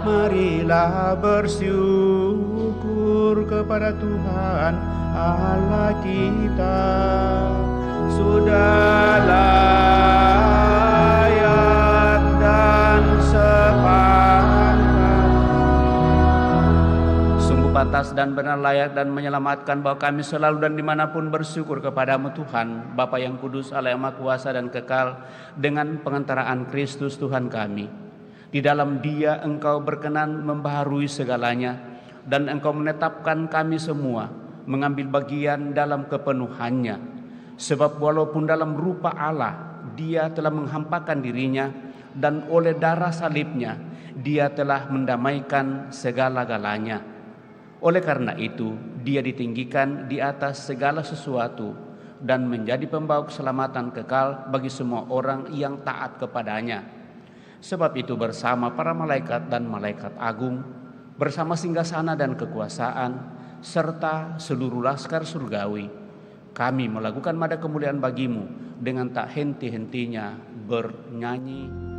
marilah bersyukur kepada Tuhan Allah kita. Sudah layak dan sepantas, sungguh pantas dan benar layak dan menyelamatkan bahwa kami selalu dan dimanapun bersyukur kepadamu Tuhan, Bapa yang kudus, Allah yang Maha Kuasa dan kekal, dengan pengantaraan Kristus Tuhan kami. Di dalam Dia Engkau berkenan membaharui segalanya, dan Engkau menetapkan kami semua mengambil bagian dalam kepenuhannya. Sebab walaupun dalam rupa Allah Dia telah menghampakan dirinya, dan oleh darah salibnya Dia telah mendamaikan segala-galanya. Oleh karena itu Dia ditinggikan di atas segala sesuatu dan menjadi pembawa keselamatan kekal bagi semua orang yang taat kepadanya. Sebab itu bersama para malaikat dan malaikat agung, bersama singgasana dan kekuasaan, serta seluruh laskar surgawi, kami melakukan mada kemuliaan bagimu dengan tak henti-hentinya bernyanyi.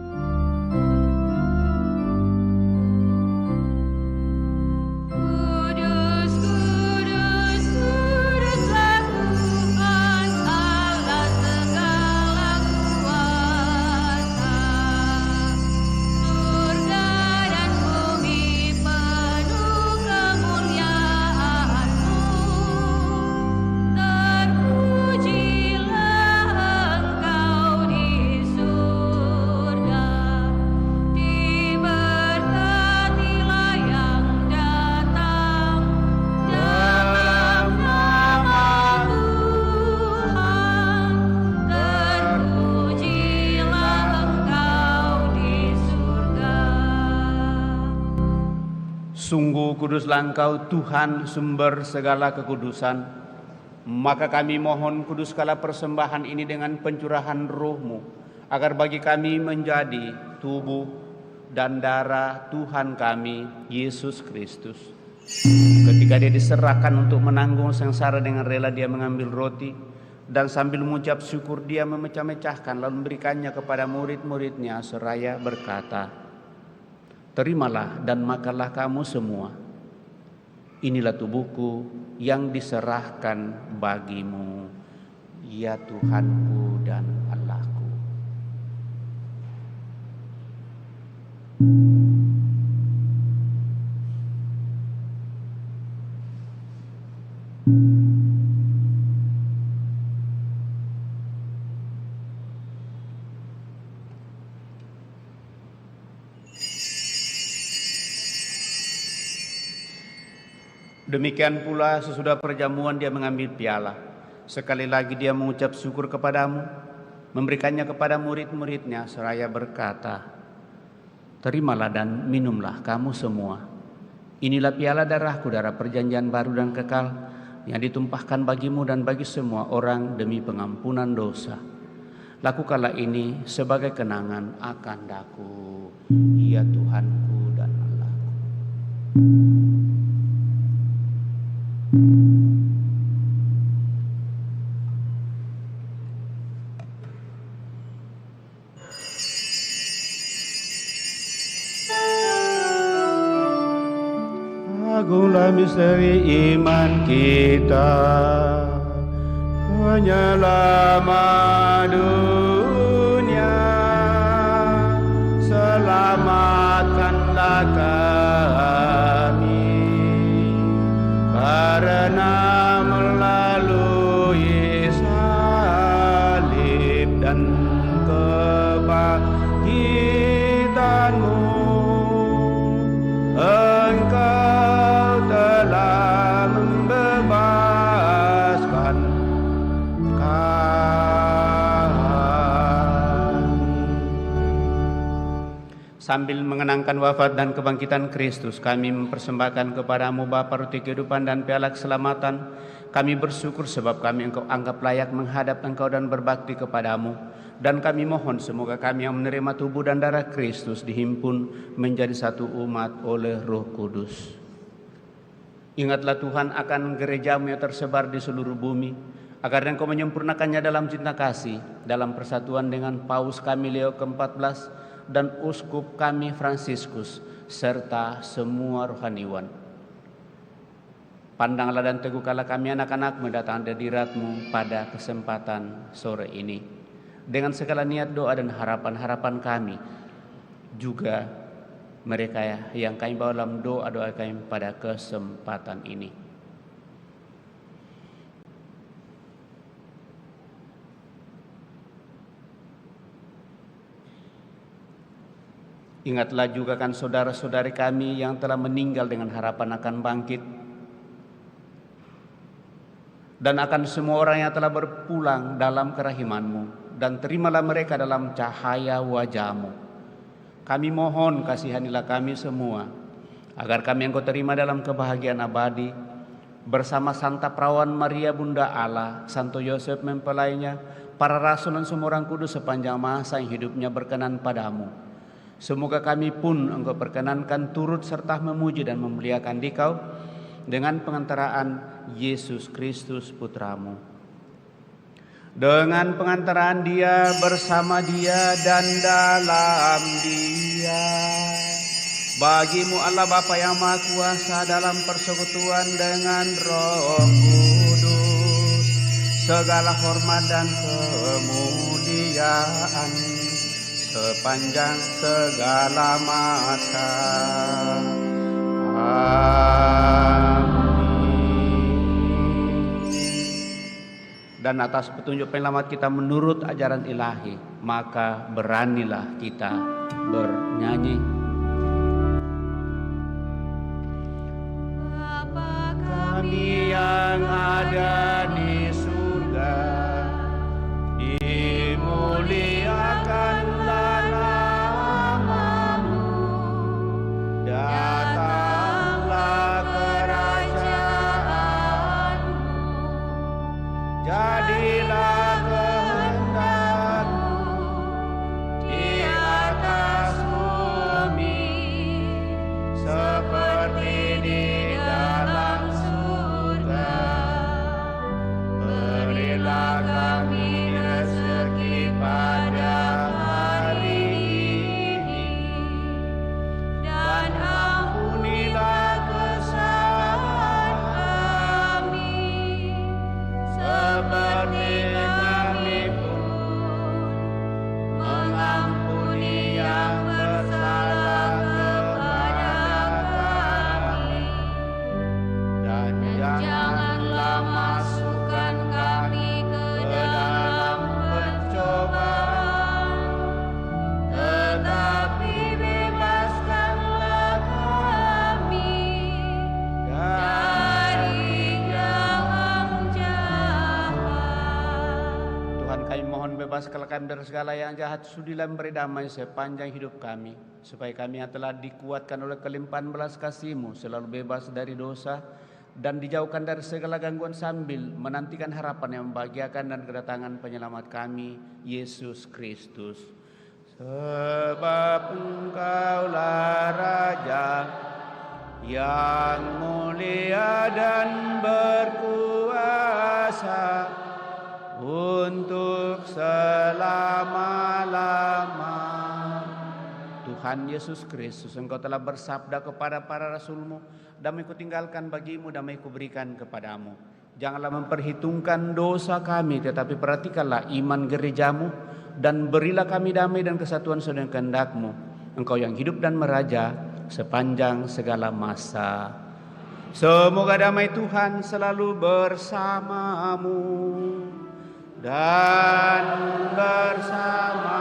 Sungguh kuduslah Engkau Tuhan, sumber segala kekudusan. Maka kami mohon kuduskanlah persembahan ini dengan pencurahan roh-Mu, agar bagi kami menjadi tubuh dan darah Tuhan kami, Yesus Kristus. Ketika Dia diserahkan untuk menanggung sengsara, dengan rela Dia mengambil roti, dan sambil mengucap syukur Dia memecah-mecahkan lalu memberikannya kepada murid-murid-Nya seraya berkata, "Terimalah dan makanlah kamu semua. Inilah tubuhku yang diserahkan bagimu, ya Tuhanku dan Allahku." Demikian pula sesudah perjamuan Dia mengambil piala. Sekali lagi Dia mengucap syukur kepadamu, memberikannya kepada murid-murid-Nya seraya berkata, "Terimalah dan minumlah kamu semua. Inilah piala darahku, darah perjanjian baru dan kekal, yang ditumpahkan bagimu dan bagi semua orang demi pengampunan dosa. Lakukanlah ini sebagai kenangan akan Aku, ya Tuhanku dan Allahku." Agunglah misteri iman kita, penyelamat dunia. Selamatkanlah kami, karena melalui Sambil mengenangkan wafat dan kebangkitan Kristus, kami mempersembahkan kepadamu Bapa roti kehidupan dan piala keselamatan. Kami bersyukur sebab kami Engkau anggap layak menghadap Engkau dan berbakti kepadamu. Dan kami mohon semoga kami yang menerima tubuh dan darah Kristus dihimpun menjadi satu umat oleh Roh Kudus. Ingatlah Tuhan akan gerejamu yang tersebar di seluruh bumi, agar Engkau menyempurnakannya dalam cinta kasih, dalam persatuan dengan Paus kami Leo ke-14 dan Uskup kami Fransiskus, serta semua rohaniwan. Pandanglah dan teguhkanlah kami anak-anak mendatangkan hadirat-Mu pada kesempatan sore ini. Dengan segala niat doa dan harapan-harapan kami, juga mereka yang kami bawa dalam doa-doa kami pada kesempatan ini. Ingatlah juga kan saudara-saudari kami yang telah meninggal dengan harapan akan bangkit, dan akan semua orang yang telah berpulang dalam kerahiman-Mu, dan terimalah mereka dalam cahaya wajah-Mu. Kami mohon kasihanilah kami semua, agar kami Engkau terima dalam kebahagiaan abadi, bersama Santa Perawan Maria Bunda Allah, Santo Yosef mempelainya, para rasul dan semua orang kudus sepanjang masa yang hidupnya berkenan padamu. Semoga kami pun Engkau perkenankan turut serta memuji dan memuliakan Dikau dengan pengantaraan Yesus Kristus Putra-Mu. Dengan pengantaraan Dia, bersama Dia, dan dalam Dia, bagi-Mu Allah Bapa yang Maha Kuasa dalam persekutuan dengan Roh Kudus, segala hormat dan kemuliaan sepanjang segala masa. Amin. Dan atas petunjuk penyelamat kita menurut ajaran ilahi, maka beranilah kita bernyanyi. Bapa Kami yang ada di surga, dimuliakanlah nama-Mu, datanglah kerajaan-Mu, jadilah kehendak-Mu di atas bumi seperti di dalam surga. Berilah kami rezeki pada hari ini, dan ampunilah kesalahan kami, seperti kami pun mengampuni yang bersalah kepada kami. Dan janganlah masukkan kami ke dalam pencobaan, tetapi bebaskanlah kami dari yang jahat. Tuhan, kami mohon bebaskanlah kami dari segala yang jahat, sudilah memberi damai sepanjang hidup kami, supaya kami yang telah dikuatkan oleh kelimpahan belas kasih-Mu selalu bebas dari dosa dan dijauhkan dari segala gangguan, sambil menantikan harapan yang membahagiakan dan kedatangan penyelamat kami, Yesus Kristus. Sebab Engkaulah Raja yang mulia dan berkuasa untuk selama-lama. Tuhan Yesus Kristus, Engkau telah bersabda kepada para rasul-Mu, damai ku tinggalkan bagimu, damai ku berikan kepadamu. Janganlah memperhitungkan dosa kami, tetapi perhatikanlah iman gereja-Mu, dan berilah kami damai dan kesatuan sesuai dengan kehendak-Mu. Engkau yang hidup dan meraja sepanjang segala masa. Semoga damai Tuhan selalu bersamamu dan bersama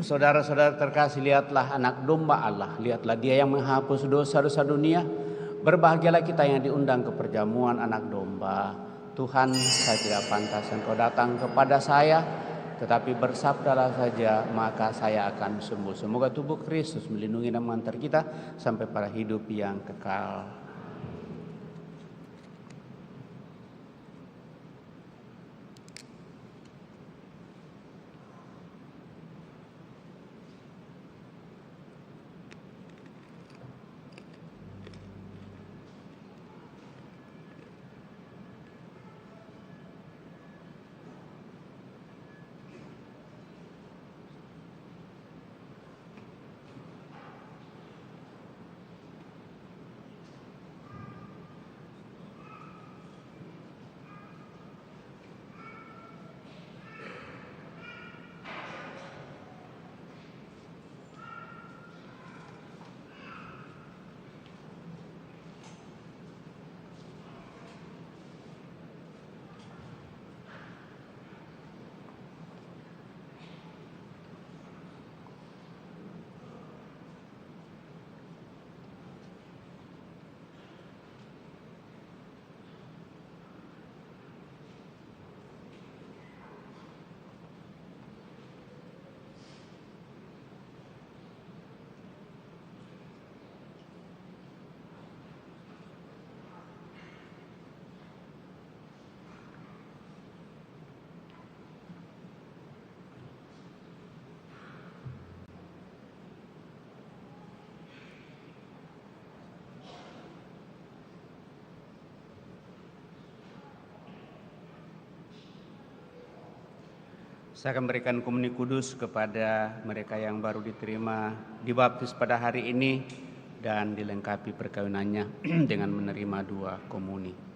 Saudara-saudara terkasih, lihatlah anak domba Allah, lihatlah dia yang menghapus dosa-dosa dunia. Berbahagialah kita yang diundang ke perjamuan anak domba. Tuhan, saya tidak pantas Engkau datang kepada saya, tetapi bersabdalah saja, maka saya akan sembuh. Semoga tubuh Kristus melindungi dan mengantar kita sampai pada hidup yang kekal. Saya akan berikan komuni kudus kepada mereka yang baru diterima dibaptis pada hari ini dan dilengkapi perkawinannya dengan menerima 2 komuni.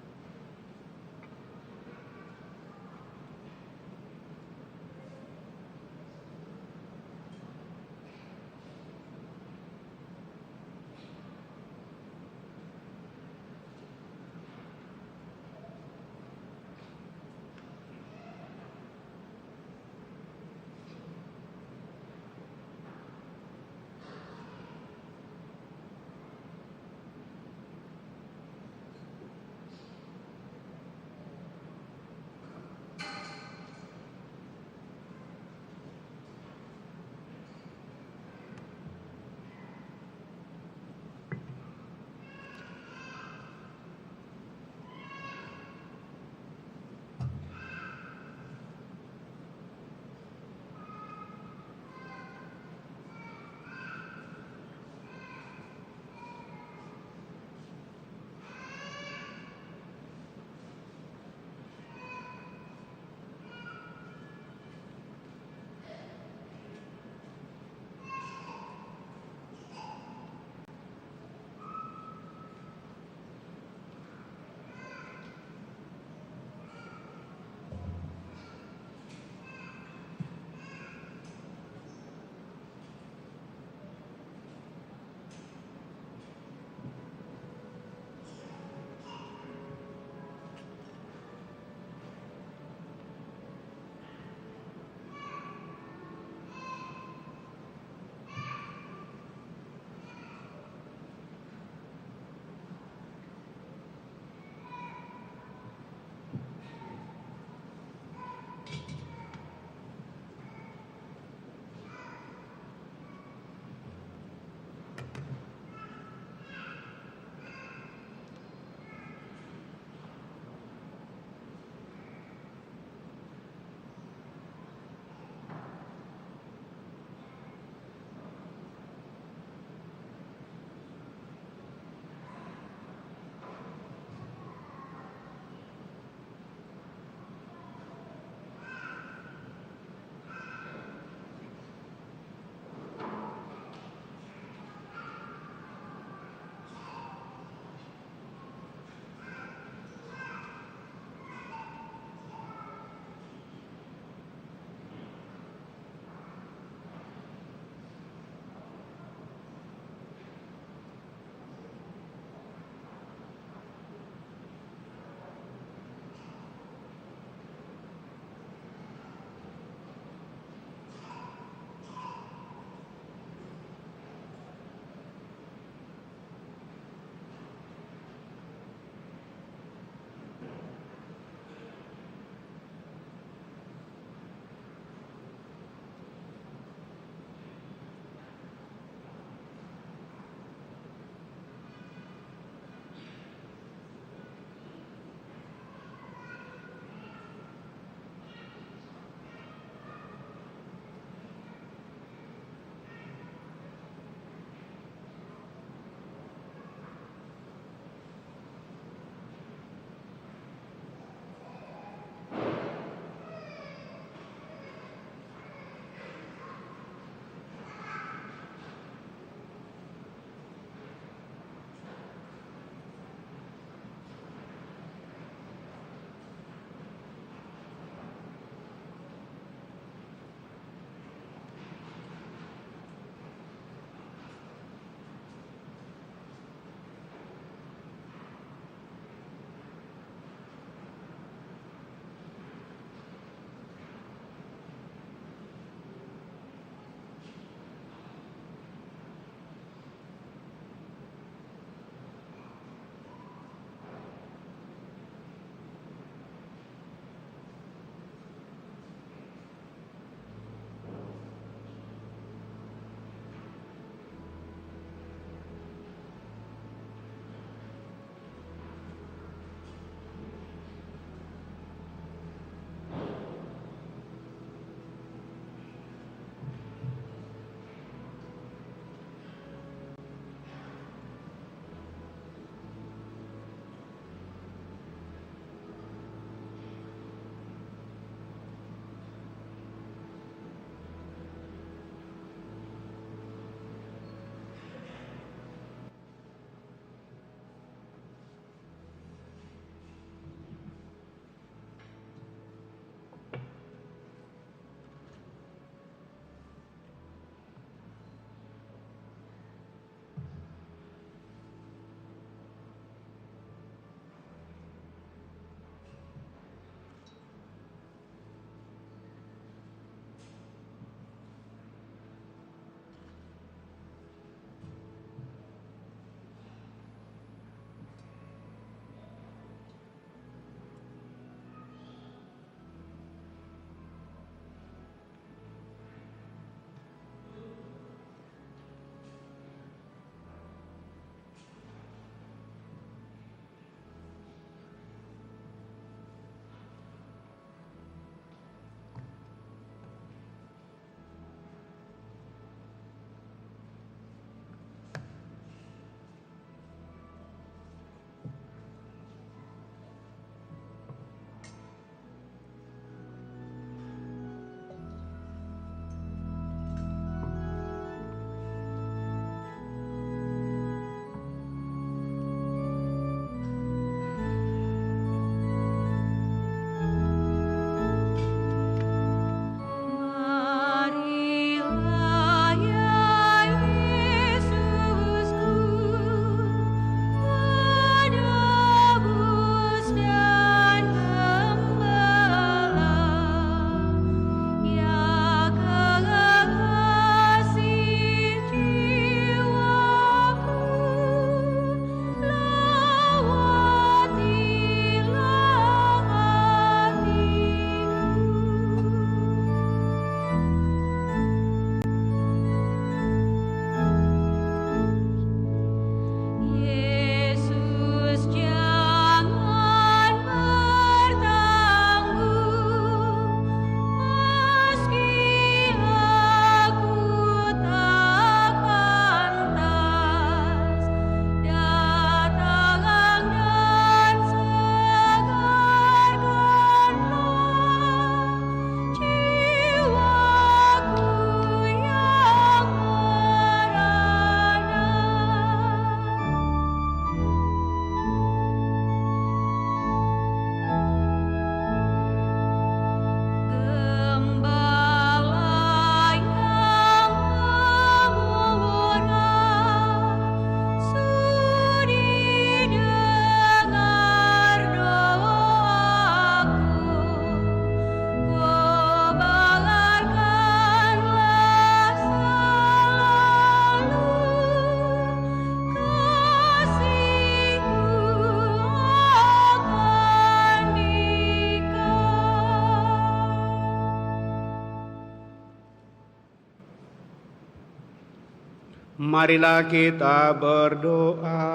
Marilah kita berdoa.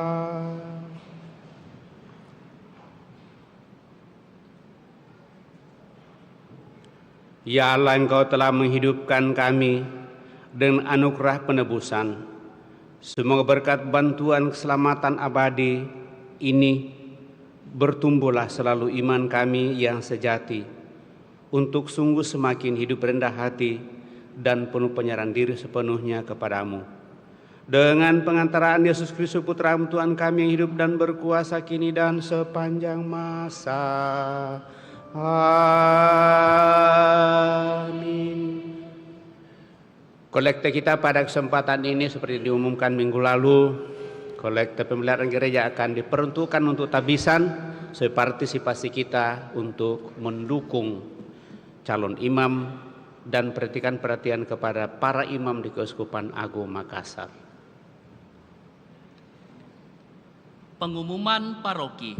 Ya Allah, Engkau telah menghidupkan kami dengan anugerah penebusan. Semoga berkat bantuan keselamatan abadi ini bertumbuhlah selalu iman kami yang sejati untuk sungguh semakin hidup rendah hati dan penuh penyerahan diri sepenuhnya kepadamu. Dengan pengantaraan Yesus Kristus Putra Tuhan kami yang hidup dan berkuasa kini dan sepanjang masa. Amin. Kolekte kita pada kesempatan ini seperti diumumkan minggu lalu, kolekte pemeliharaan gereja akan diperuntukkan untuk tabisan sebagai partisipasi kita untuk mendukung calon imam dan perhatian kepada para imam di Keuskupan Agung Makassar. Pengumuman paroki.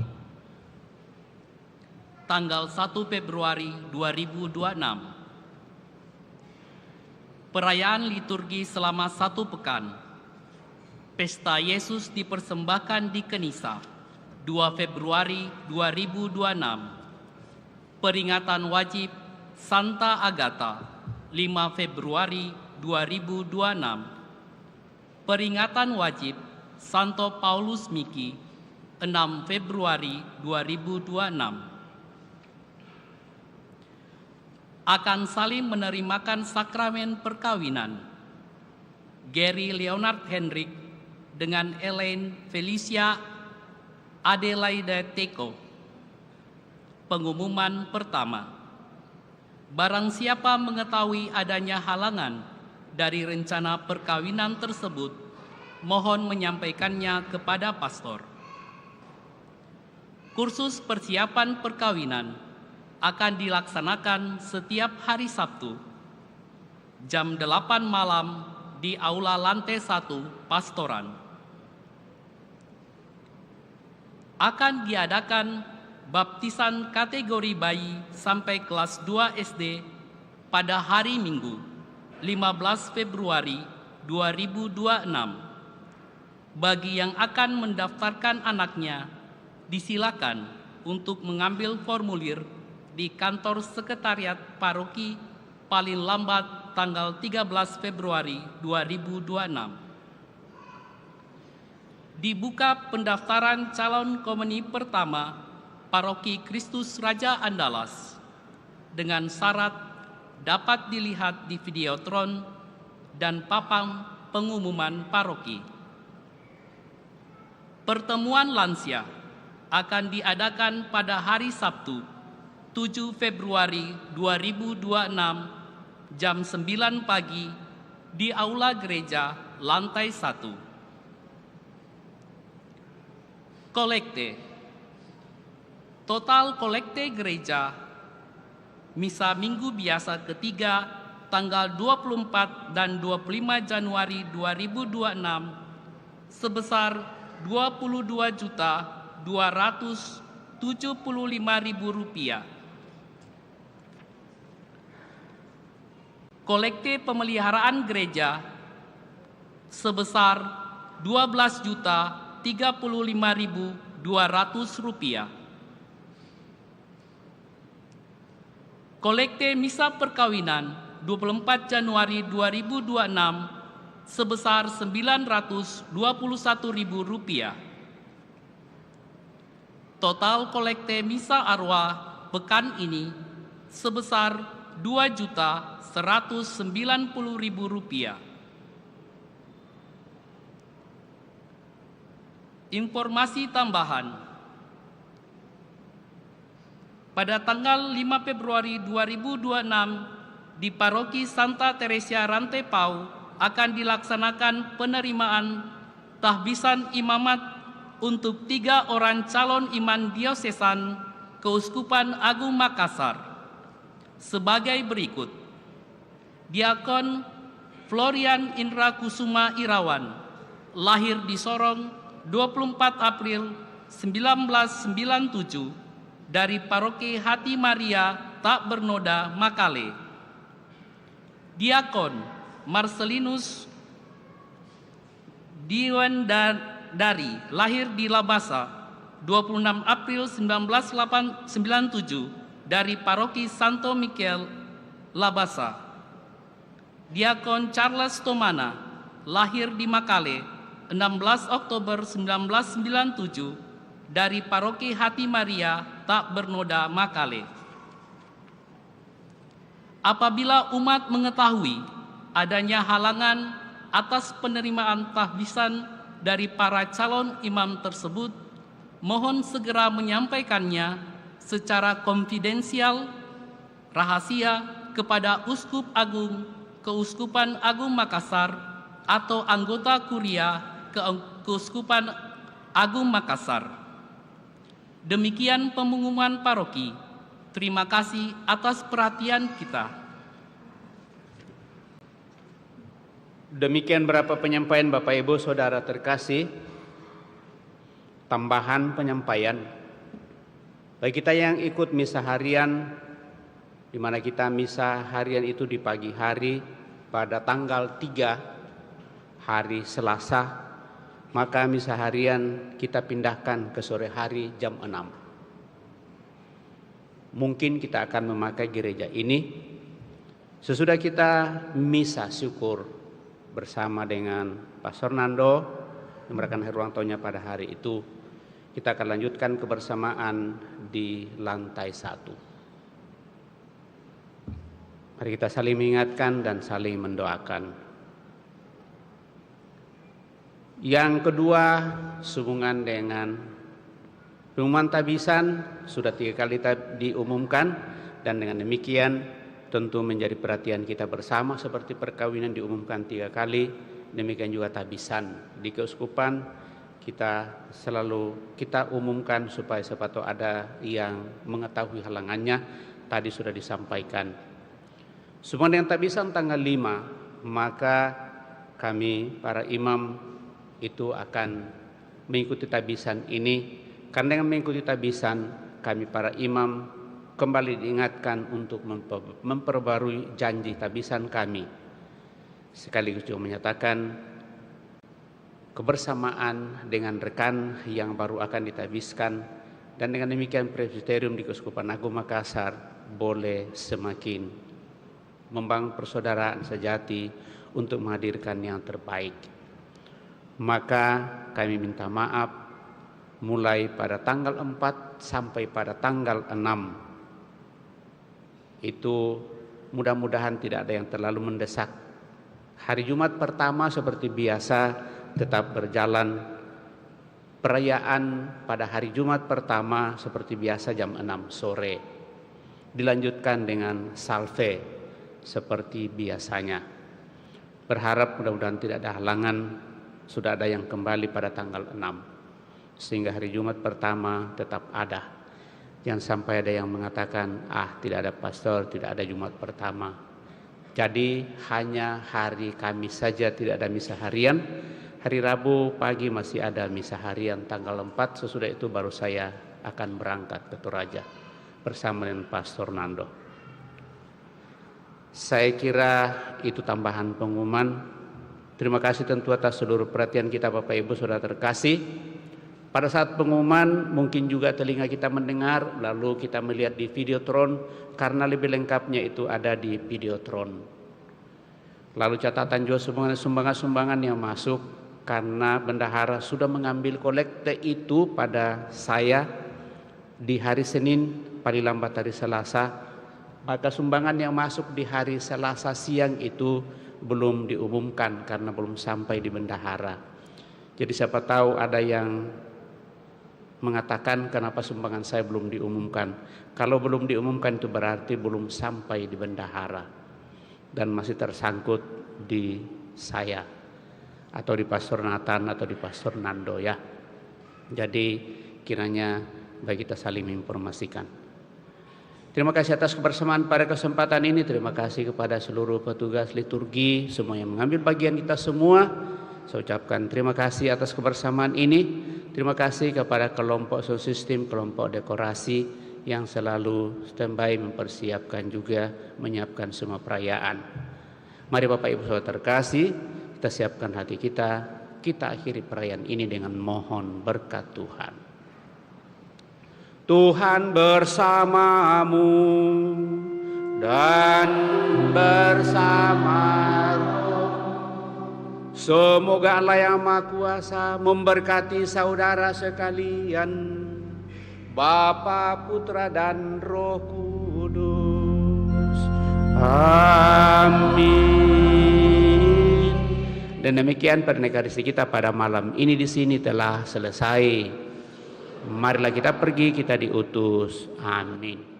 Tanggal 1 Februari 2026. Perayaan liturgi selama 1 pekan. Pesta Yesus dipersembahkan di Kenisa 2 Februari 2026. Peringatan wajib Santa Agatha 5 Februari 2026. Peringatan wajib Santo Paulus Miki 6 Februari 2026. Akan saling menerimakan sakramen perkawinan Gary Leonard Hendrik dengan Elaine Felicia Adelaide Teko. Pengumuman pertama. Barang siapa mengetahui adanya halangan dari rencana perkawinan tersebut, mohon menyampaikannya kepada pastor. Kursus persiapan perkawinan akan dilaksanakan setiap hari Sabtu, jam 8 malam di Aula Lantai 1 Pastoran. Akan diadakan baptisan kategori bayi sampai kelas 2 SD pada hari Minggu, 15 Februari 2026. Bagi yang akan mendaftarkan anaknya, disilakan untuk mengambil formulir di kantor sekretariat paroki paling lambat tanggal 13 Februari 2026. Dibuka pendaftaran calon komuni pertama Paroki Kristus Raja Andalas dengan syarat dapat dilihat di videotron dan papan pengumuman paroki. Pertemuan lansia akan diadakan pada hari Sabtu 7 Februari 2026 jam 9 pagi di Aula Gereja Lantai 1. Kolekte. Total kolekte gereja Misa Minggu Biasa ketiga tanggal 24 dan 25 Januari 2026 sebesar Rp22.275.000. Kolekte pemeliharaan gereja sebesar Rp12.035.200. Kolekte misa perkawinan 24 Januari 2026 sebesar Rp921.000. Total kolekte misa arwah pekan ini sebesar Rp2.190.000. Informasi tambahan. Pada tanggal 5 Februari 2026 di Paroki Santa Teresia Rantepau akan dilaksanakan penerimaan tahbisan imamat untuk 3 orang calon imam diosesan Keuskupan Agung Makassar sebagai berikut. Diakon Florian Indra Kusuma Irawan, lahir di Sorong 24 April 1997 dari Paroki Hati Maria Tak Bernoda, Makale. Diakon Marcelinus Dari lahir di Labasa 26 April 1997 dari Paroki Santo Michael, Labasa. Diakon Charles Tomana lahir di Makale 16 Oktober 1997 dari Paroki Hati Maria Tak Bernoda, Makale. Apabila umat mengetahui adanya halangan atas penerimaan tahbisan dari para calon imam tersebut, mohon segera menyampaikannya secara konfidensial, rahasia kepada Uskup Agung Keuskupan Agung Makassar atau anggota Kuria Keuskupan Agung Makassar. Demikian pengumuman paroki. Terima kasih atas perhatian kita. Demikian berapa penyampaian Bapak Ibu Saudara terkasih. Tambahan penyampaian bagi kita yang ikut misa harian, di mana kita misa harian itu di pagi hari pada tanggal 3 hari Selasa, maka misa harian kita pindahkan ke sore hari jam 6. Mungkin kita akan memakai gereja ini sesudah kita misa syukur bersama dengan Pastor Nando yang merayakan hari ulang tahunnya pada hari itu. Kita akan lanjutkan kebersamaan di lantai 1. Mari kita saling mengingatkan dan saling mendoakan. Yang kedua, sehubungan dengan pengumuman tabisan sudah 3 kali diumumkan, dan dengan demikian tentu menjadi perhatian kita bersama seperti perkawinan diumumkan 3 kali, demikian juga tabisan di keuskupan kita selalu kita umumkan supaya siapa tahu ada yang mengetahui halangannya. Tadi sudah disampaikan. Semua yang tabisan tanggal 5, maka kami para imam itu akan mengikuti tabisan ini. Karena dengan mengikuti tabisan, kami para imam kembali diingatkan untuk memperbarui janji tabisan kami. Sekaligus juga menyatakan kebersamaan dengan rekan yang baru akan ditabiskan, dan dengan demikian Presbiterium di Keuskupan Agung Makassar boleh semakin membangun persaudaraan sejati untuk menghadirkan yang terbaik. Maka kami minta maaf mulai pada tanggal 4 sampai pada tanggal 6. Itu mudah-mudahan tidak ada yang terlalu mendesak. Hari Jumat pertama seperti biasa tetap berjalan. Perayaan pada hari Jumat pertama seperti biasa jam 6 sore. Dilanjutkan dengan salve seperti biasanya. Berharap mudah-mudahan tidak ada halangan. Sudah ada yang kembali pada tanggal 6. Sehingga hari Jumat pertama tetap ada. Jangan sampai ada yang mengatakan, tidak ada pastor, tidak ada Jumat pertama. Jadi hanya hari Kamis saja tidak ada misa harian. Hari Rabu pagi masih ada misa harian tanggal 4. Sesudah itu baru saya akan berangkat ke Toraja bersama dengan Pastor Nando. Saya kira itu tambahan pengumuman. Terima kasih tentu atas seluruh perhatian kita Bapak Ibu Saudara terkasih. Pada saat pengumuman mungkin juga telinga kita mendengar, lalu kita melihat di Videotron, karena lebih lengkapnya itu ada di Videotron. Lalu catatan juga sumbangan-sumbangan yang masuk, karena bendahara sudah mengambil kolekte itu pada saya di hari Senin, paling lambat hari Selasa. Maka sumbangan yang masuk di hari Selasa siang itu belum diumumkan karena belum sampai di bendahara. Jadi siapa tahu ada yang mengatakan kenapa sumbangan saya belum diumumkan. Kalau belum diumumkan itu berarti belum sampai di bendahara dan masih tersangkut di saya atau di Pastor Nathan atau di Pastor Nando ya. Jadi kiranya bagi kita saling menginformasikan. Terima kasih atas kebersamaan pada kesempatan ini. Terima kasih kepada seluruh petugas liturgi, semua yang mengambil bagian kita semua. Saya ucapkan terima kasih atas kebersamaan ini. Terima kasih kepada kelompok sound system, kelompok dekorasi yang selalu standby mempersiapkan juga, menyiapkan semua perayaan. Mari Bapak Ibu Saudara terkasih, kita siapkan hati kita kita akhiri perayaan ini dengan mohon berkat Tuhan. Tuhan bersamamu dan bersama semoga Allah yang Maha Kuasa memberkati saudara sekalian, Bapa, Putra, dan Roh Kudus. Amin. Dan demikian pernikahan kita pada malam ini di sini telah selesai. Marilah kita pergi, kita diutus. Amin.